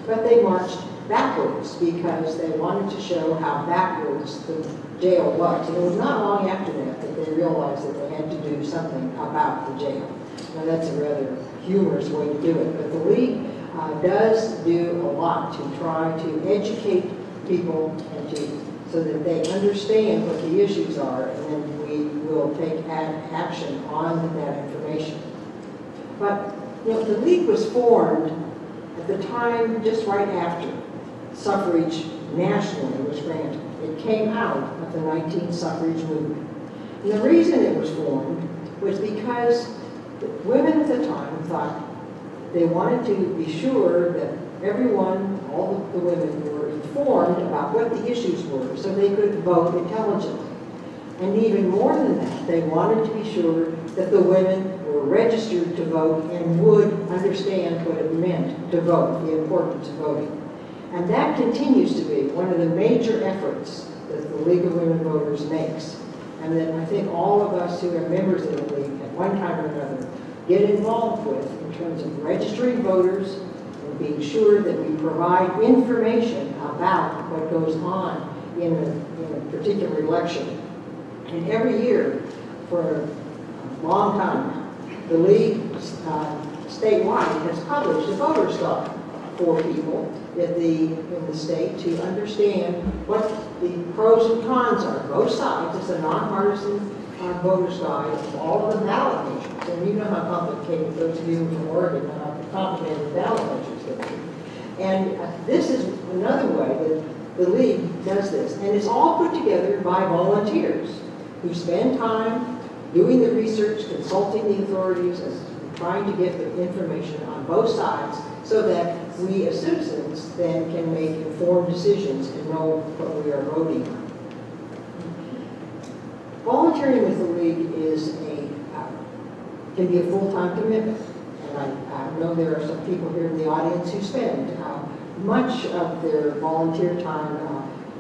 But they marched backwards because they wanted to show how backwards the jail was. And it was not long after that that they realized that they had to do something about the jail. Now that's a rather humorous way to do it, but the League does do a lot to try to educate people and so that they understand what the issues are, and then we will take action on that information. But the League was formed at the time just right after suffrage nationally was granted. It came out of the 19th suffrage movement. And the reason it was formed was because women at the time thought they wanted to be sure that everyone, all the women, were informed about what the issues were so they could vote intelligently. And even more than that, they wanted to be sure that the women were registered to vote and would understand what it meant to vote, the importance of voting. And that continues to be one of the major efforts that the League of Women Voters makes, and that I think all of us who are members of the League at one time or another get involved with in terms of registering voters and being sure that we provide information about what goes on in a particular election. And every year, for a long time now, the League statewide has published a voter's guide for people in the state to understand what the pros and cons are. Both sides. It's a nonpartisan voter's guide of all of the ballot measures. And you know how complicated, those of you from Oregon, how complicated ballot measures can be. And this is another way that the League does this. And it's all put together by volunteers who spend time doing the research, consulting the authorities, trying to get the information on both sides so that we as citizens then can make informed decisions and know what we are voting on. Volunteering with the League can be a full-time commitment. And I know there are some people here in the audience who spend much of their volunteer time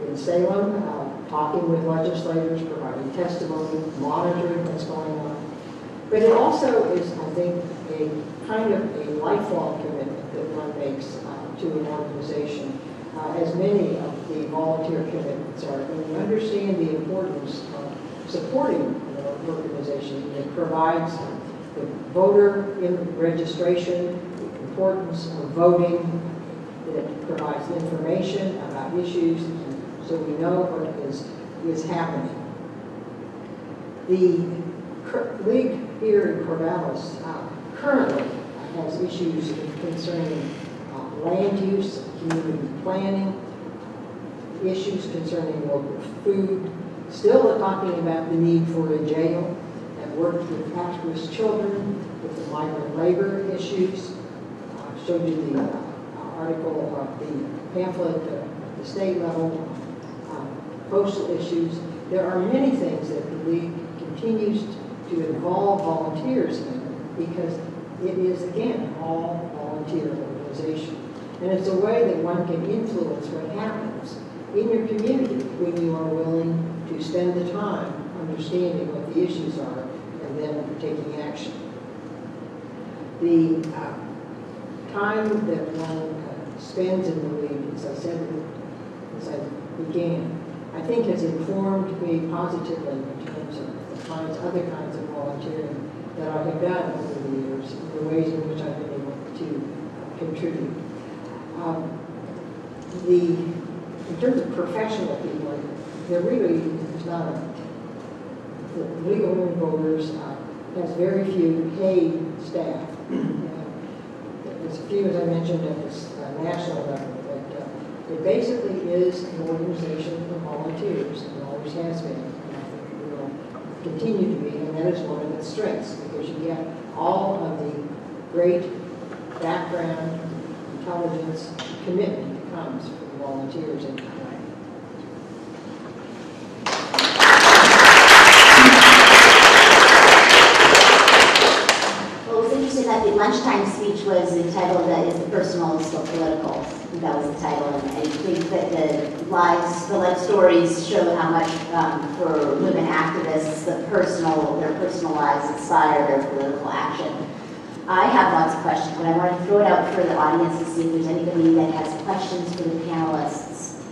in Salem, talking with legislators, providing testimony, monitoring what's going on. But it also is, I think, a kind of a lifelong commitment that one makes to an organization, as many of the volunteer commitments are. When you understand the importance of supporting an organization that provides the voter registration, the importance of voting, that provides information about issues, and so we know what is happening. The League here in Corvallis currently has issues concerning land use, community planning, issues concerning local food, still talking about the need for a jail, have worked with at-risk children, with the migrant labor issues. I showed you the article of the pamphlet at the state level, postal issues. There are many things that the League continues to involve volunteers in because it is, again, all volunteer organization. And it's a way that one can influence what happens in your community when you are willing to spend the time understanding what the issues are and then taking action. The time that one spends in the League, as I said as I began, I think has informed me positively in terms of other kinds of volunteering that I have done over the years, the ways in which I've been able to contribute. In terms of professional people, there really is not the League of Women Voters has very few paid staff. There's a few, as I mentioned, at this national level, but it basically is an organization of volunteers and always has been. And I think it will continue to be, and that is one of its strengths because you get all of the great background, intelligence, commitment that comes from volunteers in that way. Well, it was interesting that the lunchtime speech was entitled "Is the Personal Still Political?" that was the title, and I think that the life stories show how much for women activists, their personal lives inspire their political action. I have lots of questions, but I want to throw it out for the audience to see if there's anybody that has questions for the panelists.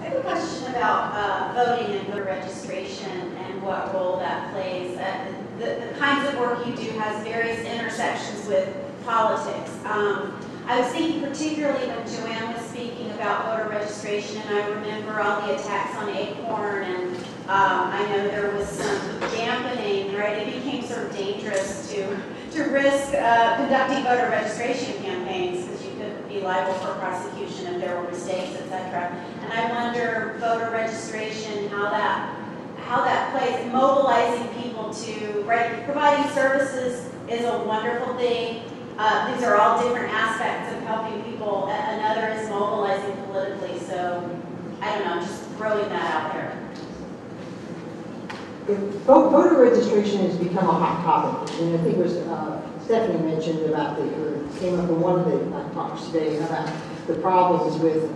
I have a question about voting and voter registration and what role that plays. The kinds of work you do has various intersections with politics. I was thinking particularly when Joanne was speaking about voter registration, and I remember all the attacks on Acorn, and I know there was some dampening, right? It became sort of dangerous to risk conducting voter registration campaigns because you could be liable for prosecution if there were mistakes, etc. And I wonder, voter registration, how that plays, mobilizing people to, right, providing services is a wonderful thing. These are all different aspects of helping people. Another is mobilizing politically. So, I don't know, just throwing that out there. Voter registration has become a hot topic, and I think it was Stephanie mentioned about or came up in one of the talks today about the problems with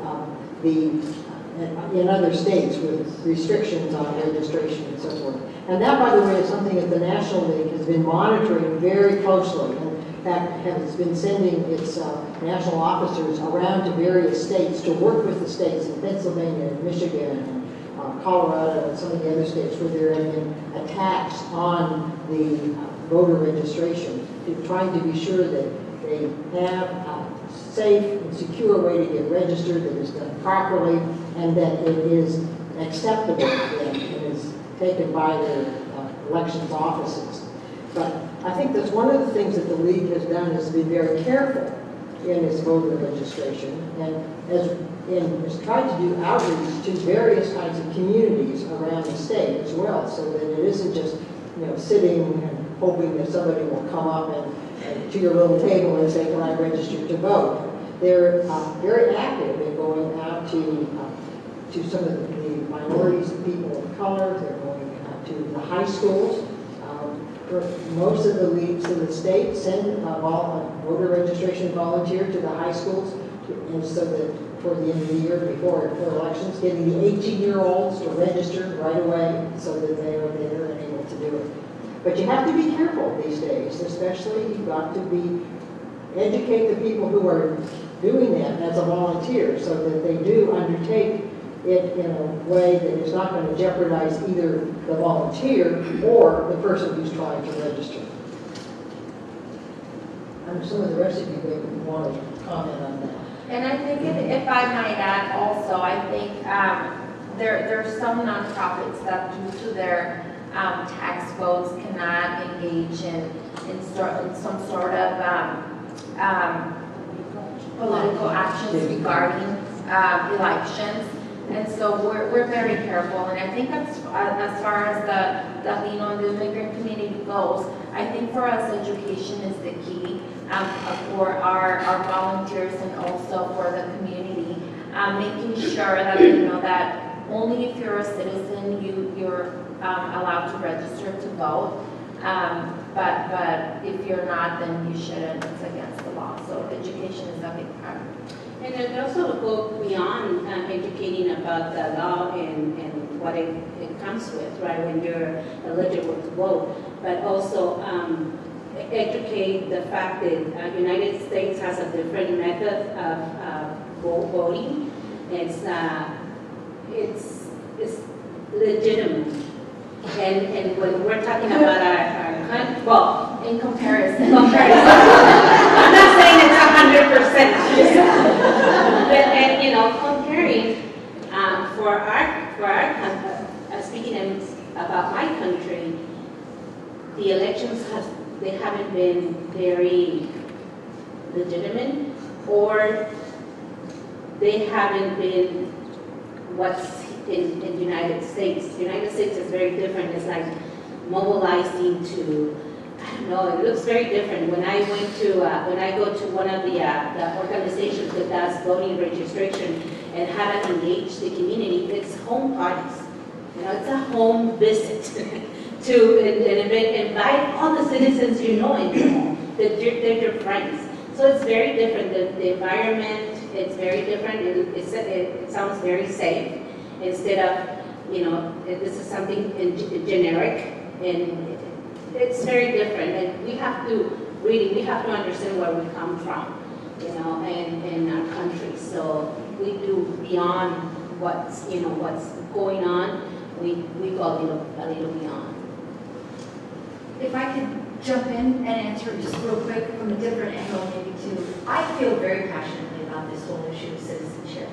in other states with restrictions on registration and so forth. And that, by the way, is something that the National League has been monitoring very closely, and in fact has been sending its national officers around to various states to work with the states in Pennsylvania and Michigan and Colorado and some of the other states where there have been attacks on the voter registration, trying to be sure that they have a safe and secure way to get registered, that is done properly, and that it is acceptable and is taken by their elections offices. But I think that's one of the things that the League has done is to be very careful in its voter registration, and has tried to do outreach to various kinds of communities around the state as well, so that it isn't just sitting and hoping that somebody will come up and to your little table and say, "Can I register to vote?" They're very active in going out to some of the minorities and people of color. They're going out to the high schools. Most of the leagues in the state send a voter registration volunteer to the high schools, and so that toward the end of the year, before elections, getting the 18-year-olds to register right away so that they are there and able to do it. But you have to be careful these days, especially you've got to educate the people who are doing that as a volunteer so that they do undertake it in a way that is not going to jeopardize either the volunteer or the person who's trying to register. Some of the rest of you may want to comment on that. And I think if I might add also, I think there are some nonprofits that due to their tax codes cannot engage in some sort of political actions regarding elections. And so we're very careful. And I think as far as the Latino and the immigrant community goes, I think for us education is the key for our volunteers and also for the community, making sure that they know that only if you're a citizen you're allowed to register to vote. But if you're not, then you shouldn't. It's against the law. So education is a big part. And it also go beyond educating about the law and what it comes with, right, when you're eligible to vote, but also educate the fact that the United States has a different method of voting. It's legitimate. And when we're talking about our country, well, in comparison. I'm not saying it's 100%. But comparing for our country, speaking about my country, the elections haven't been very legitimate, or they haven't been what's in the United States. The United States is very different. It's like mobilizing to, I don't know, it looks very different. When I go to one of the organizations that does voting registration and how to engage the community, it's home parties. It's a home visit to invite all the citizens in your home. they're your friends. So it's very different. The environment, it's very different. It sounds very safe instead of, this is something generic, and it's very different. And we have to understand where we come from, and our country. So we do beyond what's going on. We go a little beyond. If I could jump in and answer just real quick from a different angle, maybe too. I feel very passionately about this whole issue of citizenship.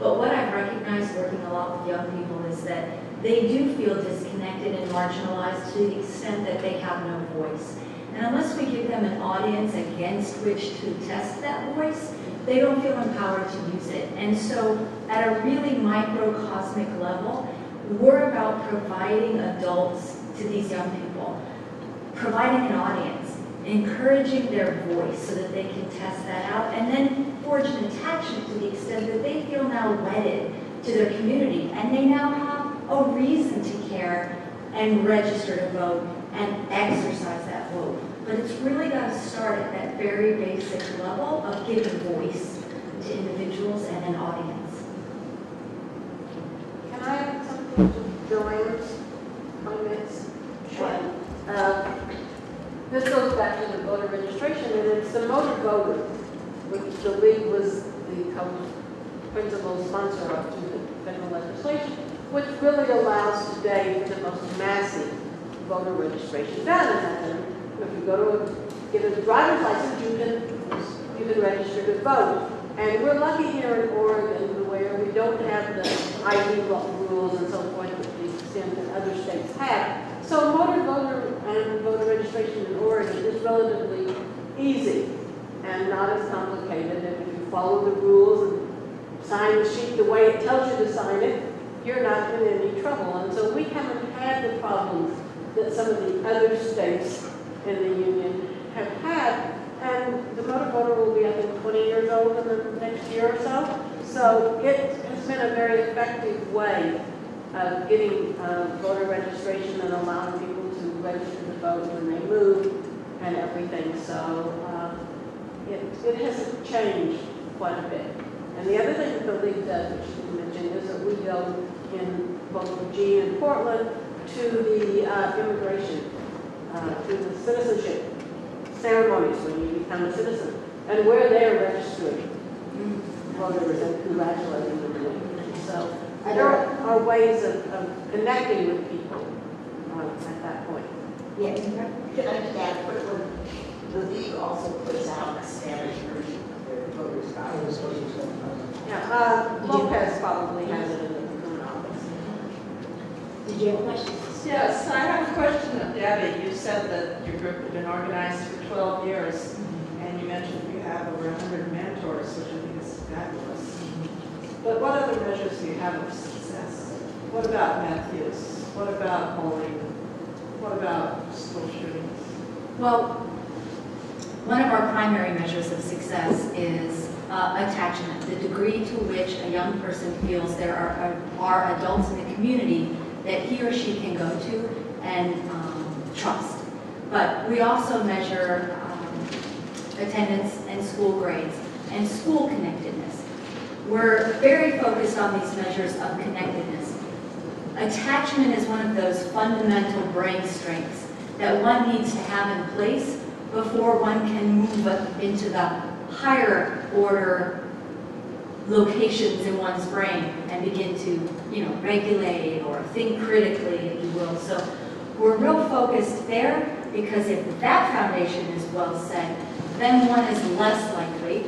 But what I've recognized working a lot with young people is that they do feel disconnected and marginalized to the extent that they have no voice. And unless we give them an audience against which to test that voice, they don't feel empowered to use it. And so at a really microcosmic level, we're about providing adults to these young people, providing an audience, encouraging their voice so that they can test that out, and then forge an attachment to the extent that they feel now wedded to their community, and they now have a reason to care and register to vote and exercise that vote. But it's really got to start at that very basic level of giving voice to individuals and an audience. Can I add something to Joanne's comments? Sure. This goes back to the voter registration, and it's the motor voter, which the league was the principal sponsor of to the federal legislation, which really allows today for the most massive voter registration done. If you go to get a driver's license, you can register to vote. And we're lucky here in Oregon where we don't have the ID rules and so forth to the extent that other states have. So motor voter and voter registration in Oregon is relatively easy and not as complicated. And if you follow the rules and sign the sheet the way it tells you to sign it, you're not in any trouble. And so we haven't had the problems that some of the other states in the union have had. And the motor voter will be, I think, 20 years old in the next year or so. So it has been a very effective way of getting voter registration and allowing people to register to vote when they move and everything. So it has changed quite a bit. And the other thing that the league does, which you mentioned, is that we go in both Virginia and Portland to the immigration, to the citizenship ceremonies when you become a citizen, and we're there registering voters and congratulating them. So there are ways of connecting with people at that point. Yes. Can I just add quickly? The league also puts out a Spanish version of their voters' guide. Yeah, Lopez probably has it in the current office. Did you have questions? Yes, I have a question of Debbie. You said that your group had been organized for 12 years, and you mentioned you have over 100 mentors, which I think is fabulous. But what other measures do you have of success? What about meth use? What about bullying? What about school shootings? Well, one of our primary measures of success is attachment, the degree to which a young person feels there are adults in the community that he or she can go to and trust. But we also measure attendance and school grades and school connectedness. We're very focused on these measures of connectedness. Attachment is one of those fundamental brain strengths that one needs to have in place before one can move into the higher order locations in one's brain and begin to, regulate or think critically, if you will. So we're real focused there, because if that foundation is well set, then one is less likely,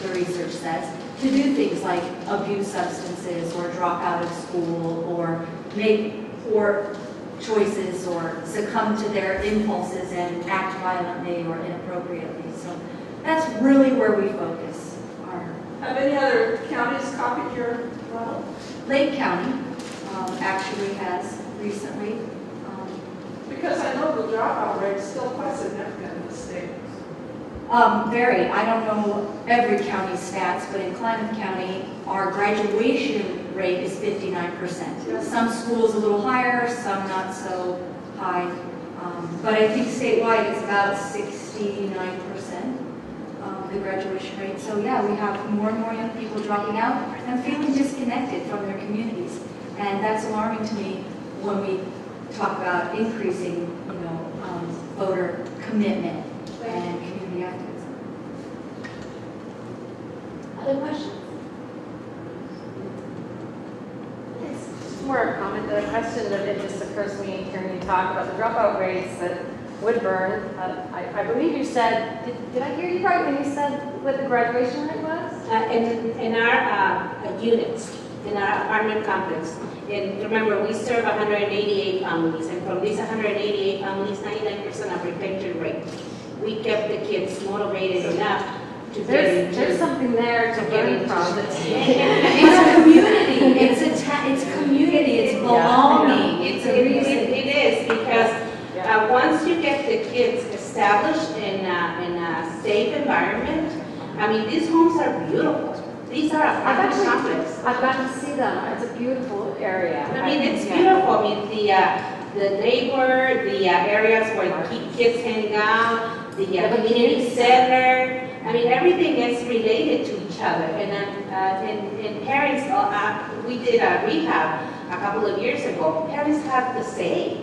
the research says, to do things like abuse substances or drop out of school or make poor choices or succumb to their impulses and act violently or inappropriately. So that's really where we focus. Have any other counties copied your model? Lake County actually has recently. Because I know the dropout rate is still quite significant in the state. Very. I don't know every county's stats, but in Klamath County, our graduation rate is 59%. Some schools a little higher, some not so high. But I think statewide it's about 60. 69%, the graduation rate. So yeah, we have more and more young people dropping out and feeling disconnected from their communities. And that's alarming to me when we talk about increasing, voter commitment and community activism. Other questions? More a comment than a question, that it just occurs to me hearing you talk about the dropout rates at Woodburn. I believe you said, did I hear you right when you said what the graduation rate was? In our units, in our apartment complex, and remember, we serve 188 families, and from these 188 families, 99% of retention rate. We kept the kids motivated enough to There's something there to learn from. It's community. It's community. It's belonging. It's a reason. It is, because once you get the kids established in a safe environment, I mean, these homes are beautiful. These are apartment complexes. I've gotten to see them. It's a beautiful area. I mean, it's beautiful. I mean, the neighbor, the areas where kids hang out, the community center. I mean, everything is related to each other. And parents, we did a rehab a couple of years ago. Parents have to say,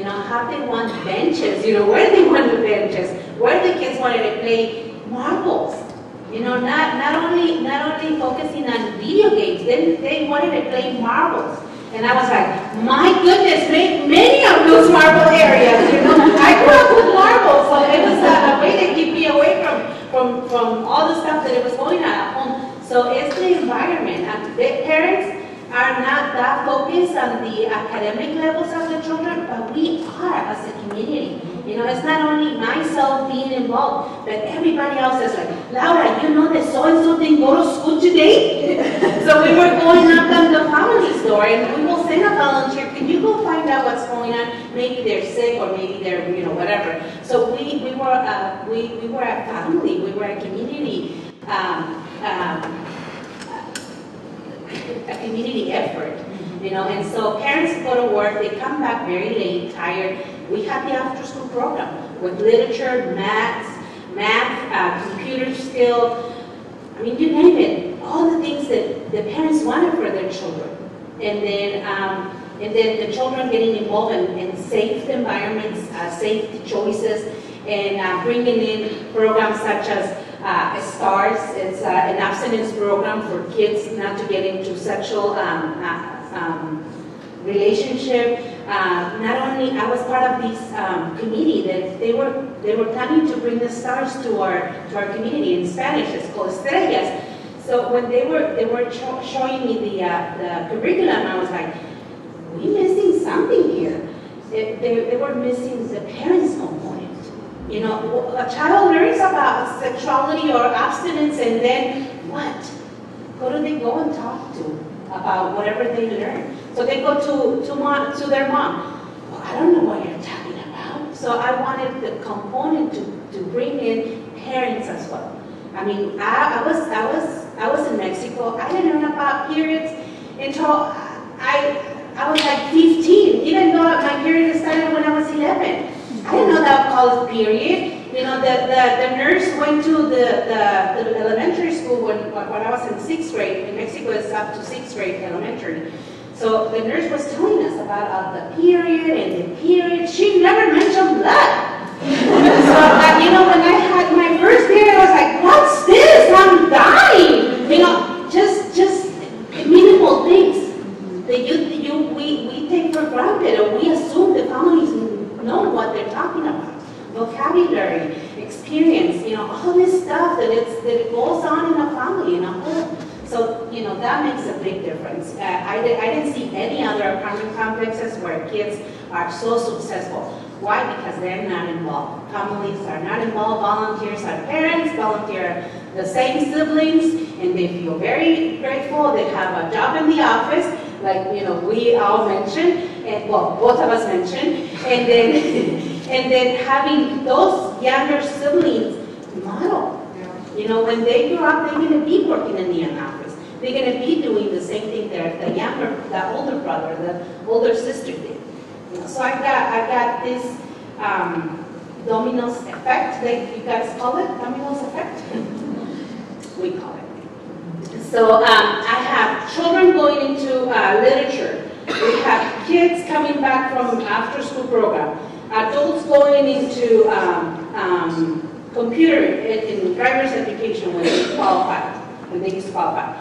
how they want benches, where they want the benches, where the kids wanted to play marbles. Not only focusing on video games, then they wanted to play marbles. And I was like, my goodness, make many of those marble areas, I grew up with marbles, so it was a way to keep me away from all the stuff that it was going on at home. So it's the environment. The parents are not that focused on the academic levels of the children, but we are as a community. It's not only myself being involved, but everybody else is like, Laura, that so-and-so didn't go to school today? So we were going up on the family's door, and we will send a volunteer, can you go find out what's going on? Maybe they're sick, or maybe they're, whatever. So we were a family, we were a community, a community effort. And so parents go to work, they come back very late, tired. We have the after-school program with literature, math, computer skill. I mean, you name it. All the things that the parents wanted for their children. And then the children getting involved in safe environments, safe choices, and bringing in programs such as STARS. It's an abstinence program for kids not to get into sexual relationship. Not only I was part of this committee that they were planning to bring the STARS to our community in Spanish. It's called Estrellas. So when they were showing me the curriculum, I was like, we're missing something here. They were missing the parents' component. A child learns about sexuality or abstinence, and then what? Who do they go and talk to about whatever they learn? So they go to their mom. Well, I don't know what you're talking about. So I wanted the component to bring in parents as well. I mean, I was in Mexico. I didn't learn about periods until I was like 15, even though my period started when I was 11. I didn't know that called period. The nurse went to the elementary school when I was in 6th grade. In Mexico, it's up to 6th grade elementary. So the nurse was telling us about the period and the period. She never mentioned blood. So, when I had my first period, I was like, what's this? I'm dying. Just minimal things that we take for granted, or we assume the families know what they're talking about. Vocabulary, experience, all this stuff that goes on in a family, in a home. So, that makes a big difference. I didn't see any other apartment complexes where kids are so successful. Why? Because they're not involved. Families are not involved. Volunteers are parents. Volunteer the same siblings, and they feel very grateful. They have a job in the office, like we all mentioned, and both of us mentioned, and then having those younger siblings model. When they grow up, they're going to be working in the office. They're going to be doing the same thing the older brother, the older sister did. So I got this dominoes effect, like you guys call it, dominoes effect? We call it. So I have children going into literature. We have kids coming back from after school program. Adults going into computer in driver's education when they qualify, when they disqualify.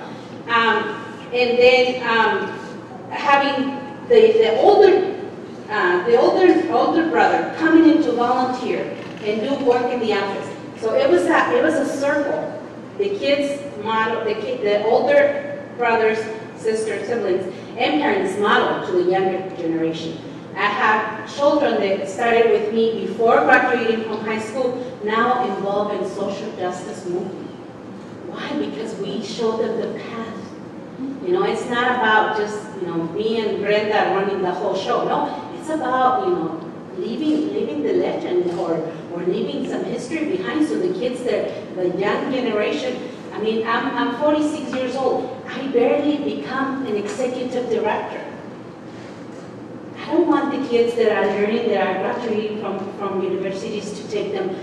And then having the older brother coming in to volunteer and do work in the office. So it was a circle. The kids model, the older brothers, sisters, siblings, and parents model to the younger generation. I have children that started with me before graduating from high school, now involved in social justice movement. Why? Because we show them the path. You know, it's not about just, you know, me and Brenda running the whole show. No, it's about, you know, leaving the legend or leaving some history behind so the kids, the young generation. I mean, I'm 46 years old. I barely become an executive director. I don't want the kids that are learning, that are graduating from universities to take them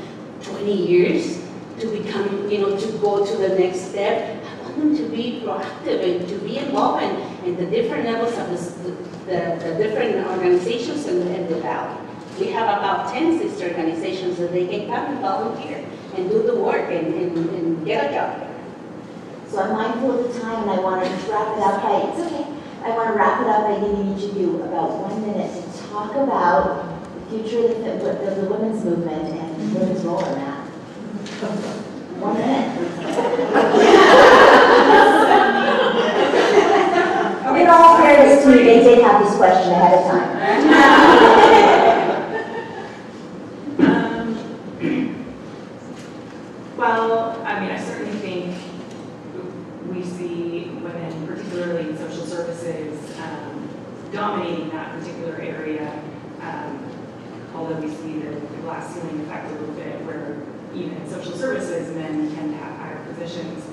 20 years to become, you know, to go to the next step. I want them to be proactive and to be involved in the different levels of the different organizations in the valley. We have about 10 sister organizations that they can come and volunteer and do the work and get a job. So I'm mindful of the time, and I want to wrap it up by, it's okay, I want to wrap it up by giving each of you about 1 minute to talk about the future of the women's movement and women's role in that. 1 minute. In all fairness to you, they did have this question ahead of time. Well, I mean, I certainly think we see women, particularly in social services, dominating that particular area, although we see the glass ceiling effect a little bit, where even in social services, men tend to have higher positions.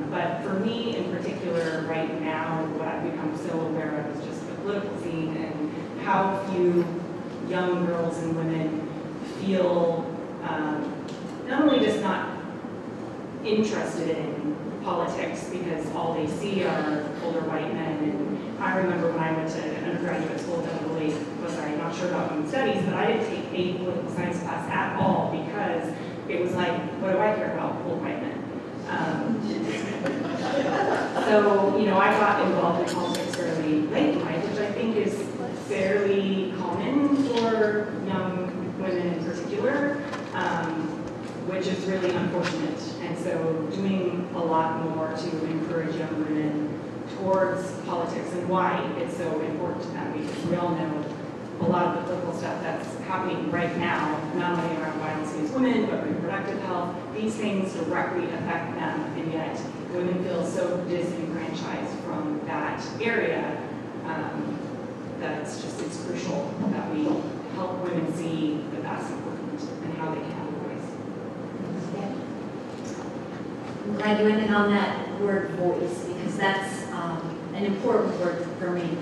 But for me in particular, right now, what I've become so aware of is just the political scene and how few young girls and women feel not only just not interested in politics because all they see are older white men. And I remember when I went to undergraduate school, definitely was I not sure about women's studies, but I didn't take a political science class at all because it was like, what do I care about old white men? So, you know, I got involved in politics fairly late in life, which I think is fairly common for young women in particular, which is really unfortunate. And so doing a lot more to encourage young women towards politics and why it's so important to them, because we all know a lot of the political stuff that's happening right now, not only around violence against women, but reproductive health, these things directly affect them, and yet women feel so disenfranchised from that area that it's crucial that we help women see that that's important and how they can have a voice. I'm glad you ended on that word voice, because that's an important word for me.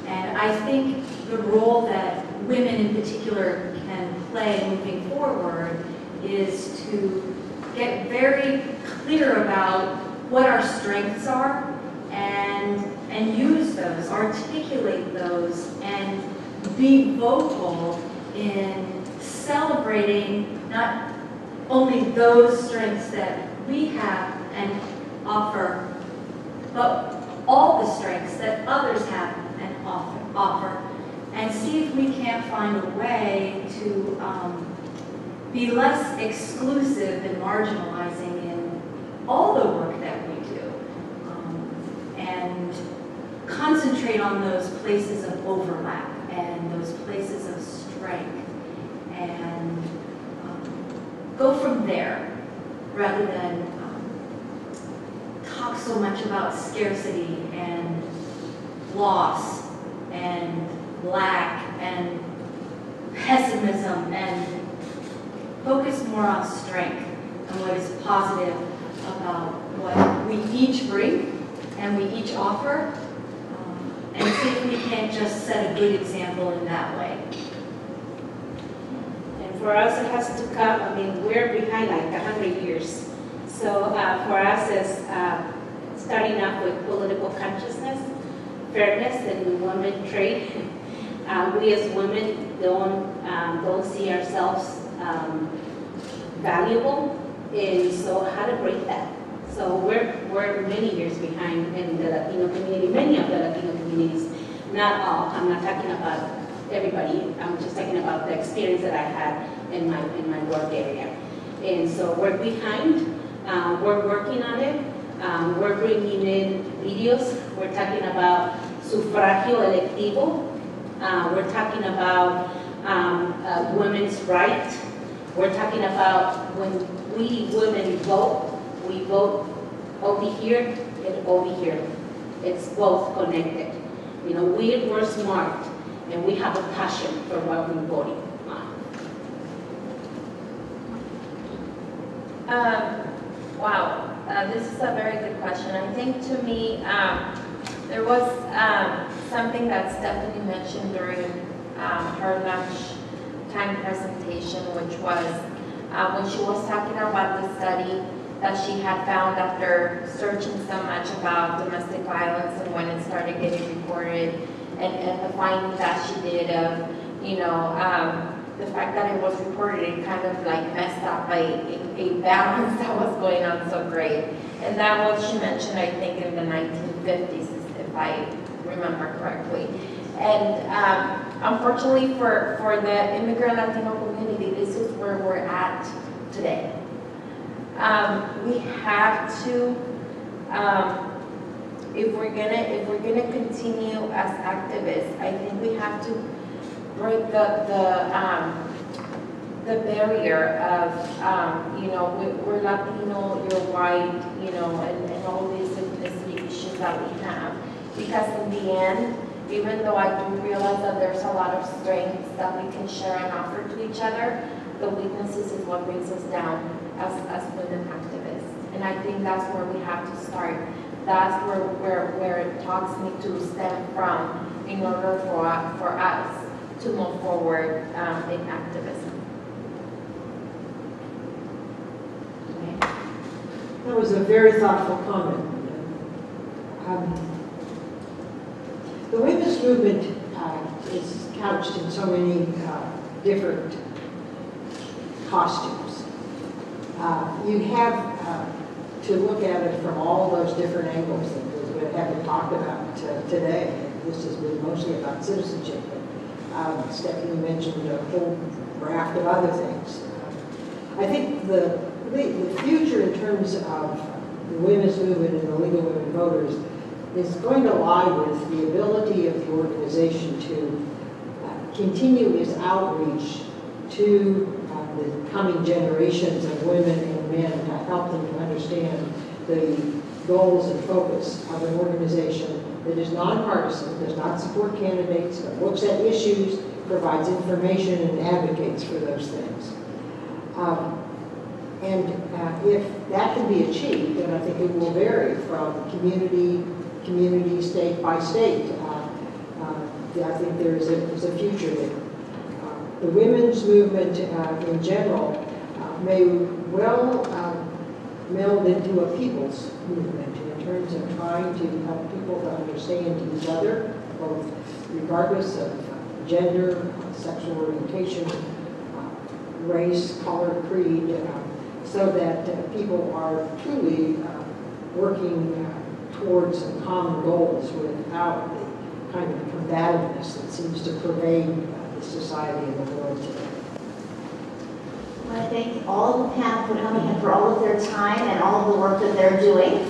And I think the role that women in particular can play moving forward is to get very clear about what our strengths are and use those, articulate those, and be vocal in celebrating not only those strengths that we have and offer, but all the strengths that others have and offer, and see if we can't find a way to be less exclusive and marginalizing in all the work that we do, and concentrate on those places of overlap and those places of strength, and go from there rather than talk so much about scarcity and loss and lack and pessimism, and focus more on strength and what is positive about what we each bring and we each offer, and see if we can't just set a good example in that way. And for us, it has to come, I mean, we're behind like 100 years. So for us, it's starting off with political consciousness, fairness, and women trade. We as women don't see ourselves valuable, and so how to break that? So we're many years behind in the Latino community, many of the Latino communities, not all. I'm not talking about everybody. I'm just talking about the experience that I had in my work area. And so we're behind. We're working on it. We're bringing in videos. We're talking about sufragio electivo. We're talking about women's rights. We're talking about when we women vote, we vote over here and over here. It's both connected. You know, we're smart and we have a passion for what we're voting on. Wow, this is a very good question. I think to me, there was something that Stephanie mentioned during her lunchtime presentation, which was when she was talking about the study that she had found after searching so much about domestic violence and when it started getting reported, and the findings that she did of, you know, the fact that it was reported, it kind of like messed up a balance that was going on so great. And that was, she mentioned, I think, in the 1950s, if I remember correctly. And unfortunately for the immigrant Latino community, this is where we're at today. We have to, if we're gonna continue as activists, I think we have to break the barrier of, you know, we're Latino, you're white, you know, and all these ethnicity issues that we have. Because in the end, even though I do realize that there's a lot of strengths that we can share and offer to each other, the weaknesses is what brings us down as women activists. And I think that's where we have to start. That's where talks need to stem from in order for us to move forward in activism. That was a very thoughtful comment. The women's movement is couched in so many different costumes. You have to look at it from all those different angles that we haven't talked about today. This has been mostly about citizenship, but Stephanie mentioned a whole raft of other things. I think the future in terms of the women's movement and the League of Women Voters is going to lie with the ability of the organization to continue its outreach to the coming generations of women and men to help them to understand the goals and focus of an organization that is nonpartisan, does not support candidates, but looks at issues, provides information, and advocates for those things. If that can be achieved, then I think it will vary from community, state by state. I think there is a future there. The women's movement in general may well meld into a people's movement in terms of trying to help people to understand each other, both regardless of gender, sexual orientation, race, color, creed, so that people are truly working towards some common goals without the kind of combativeness that seems to pervade the society and the world today. I want to thank all the panel for coming and for all of their time and all of the work that they're doing.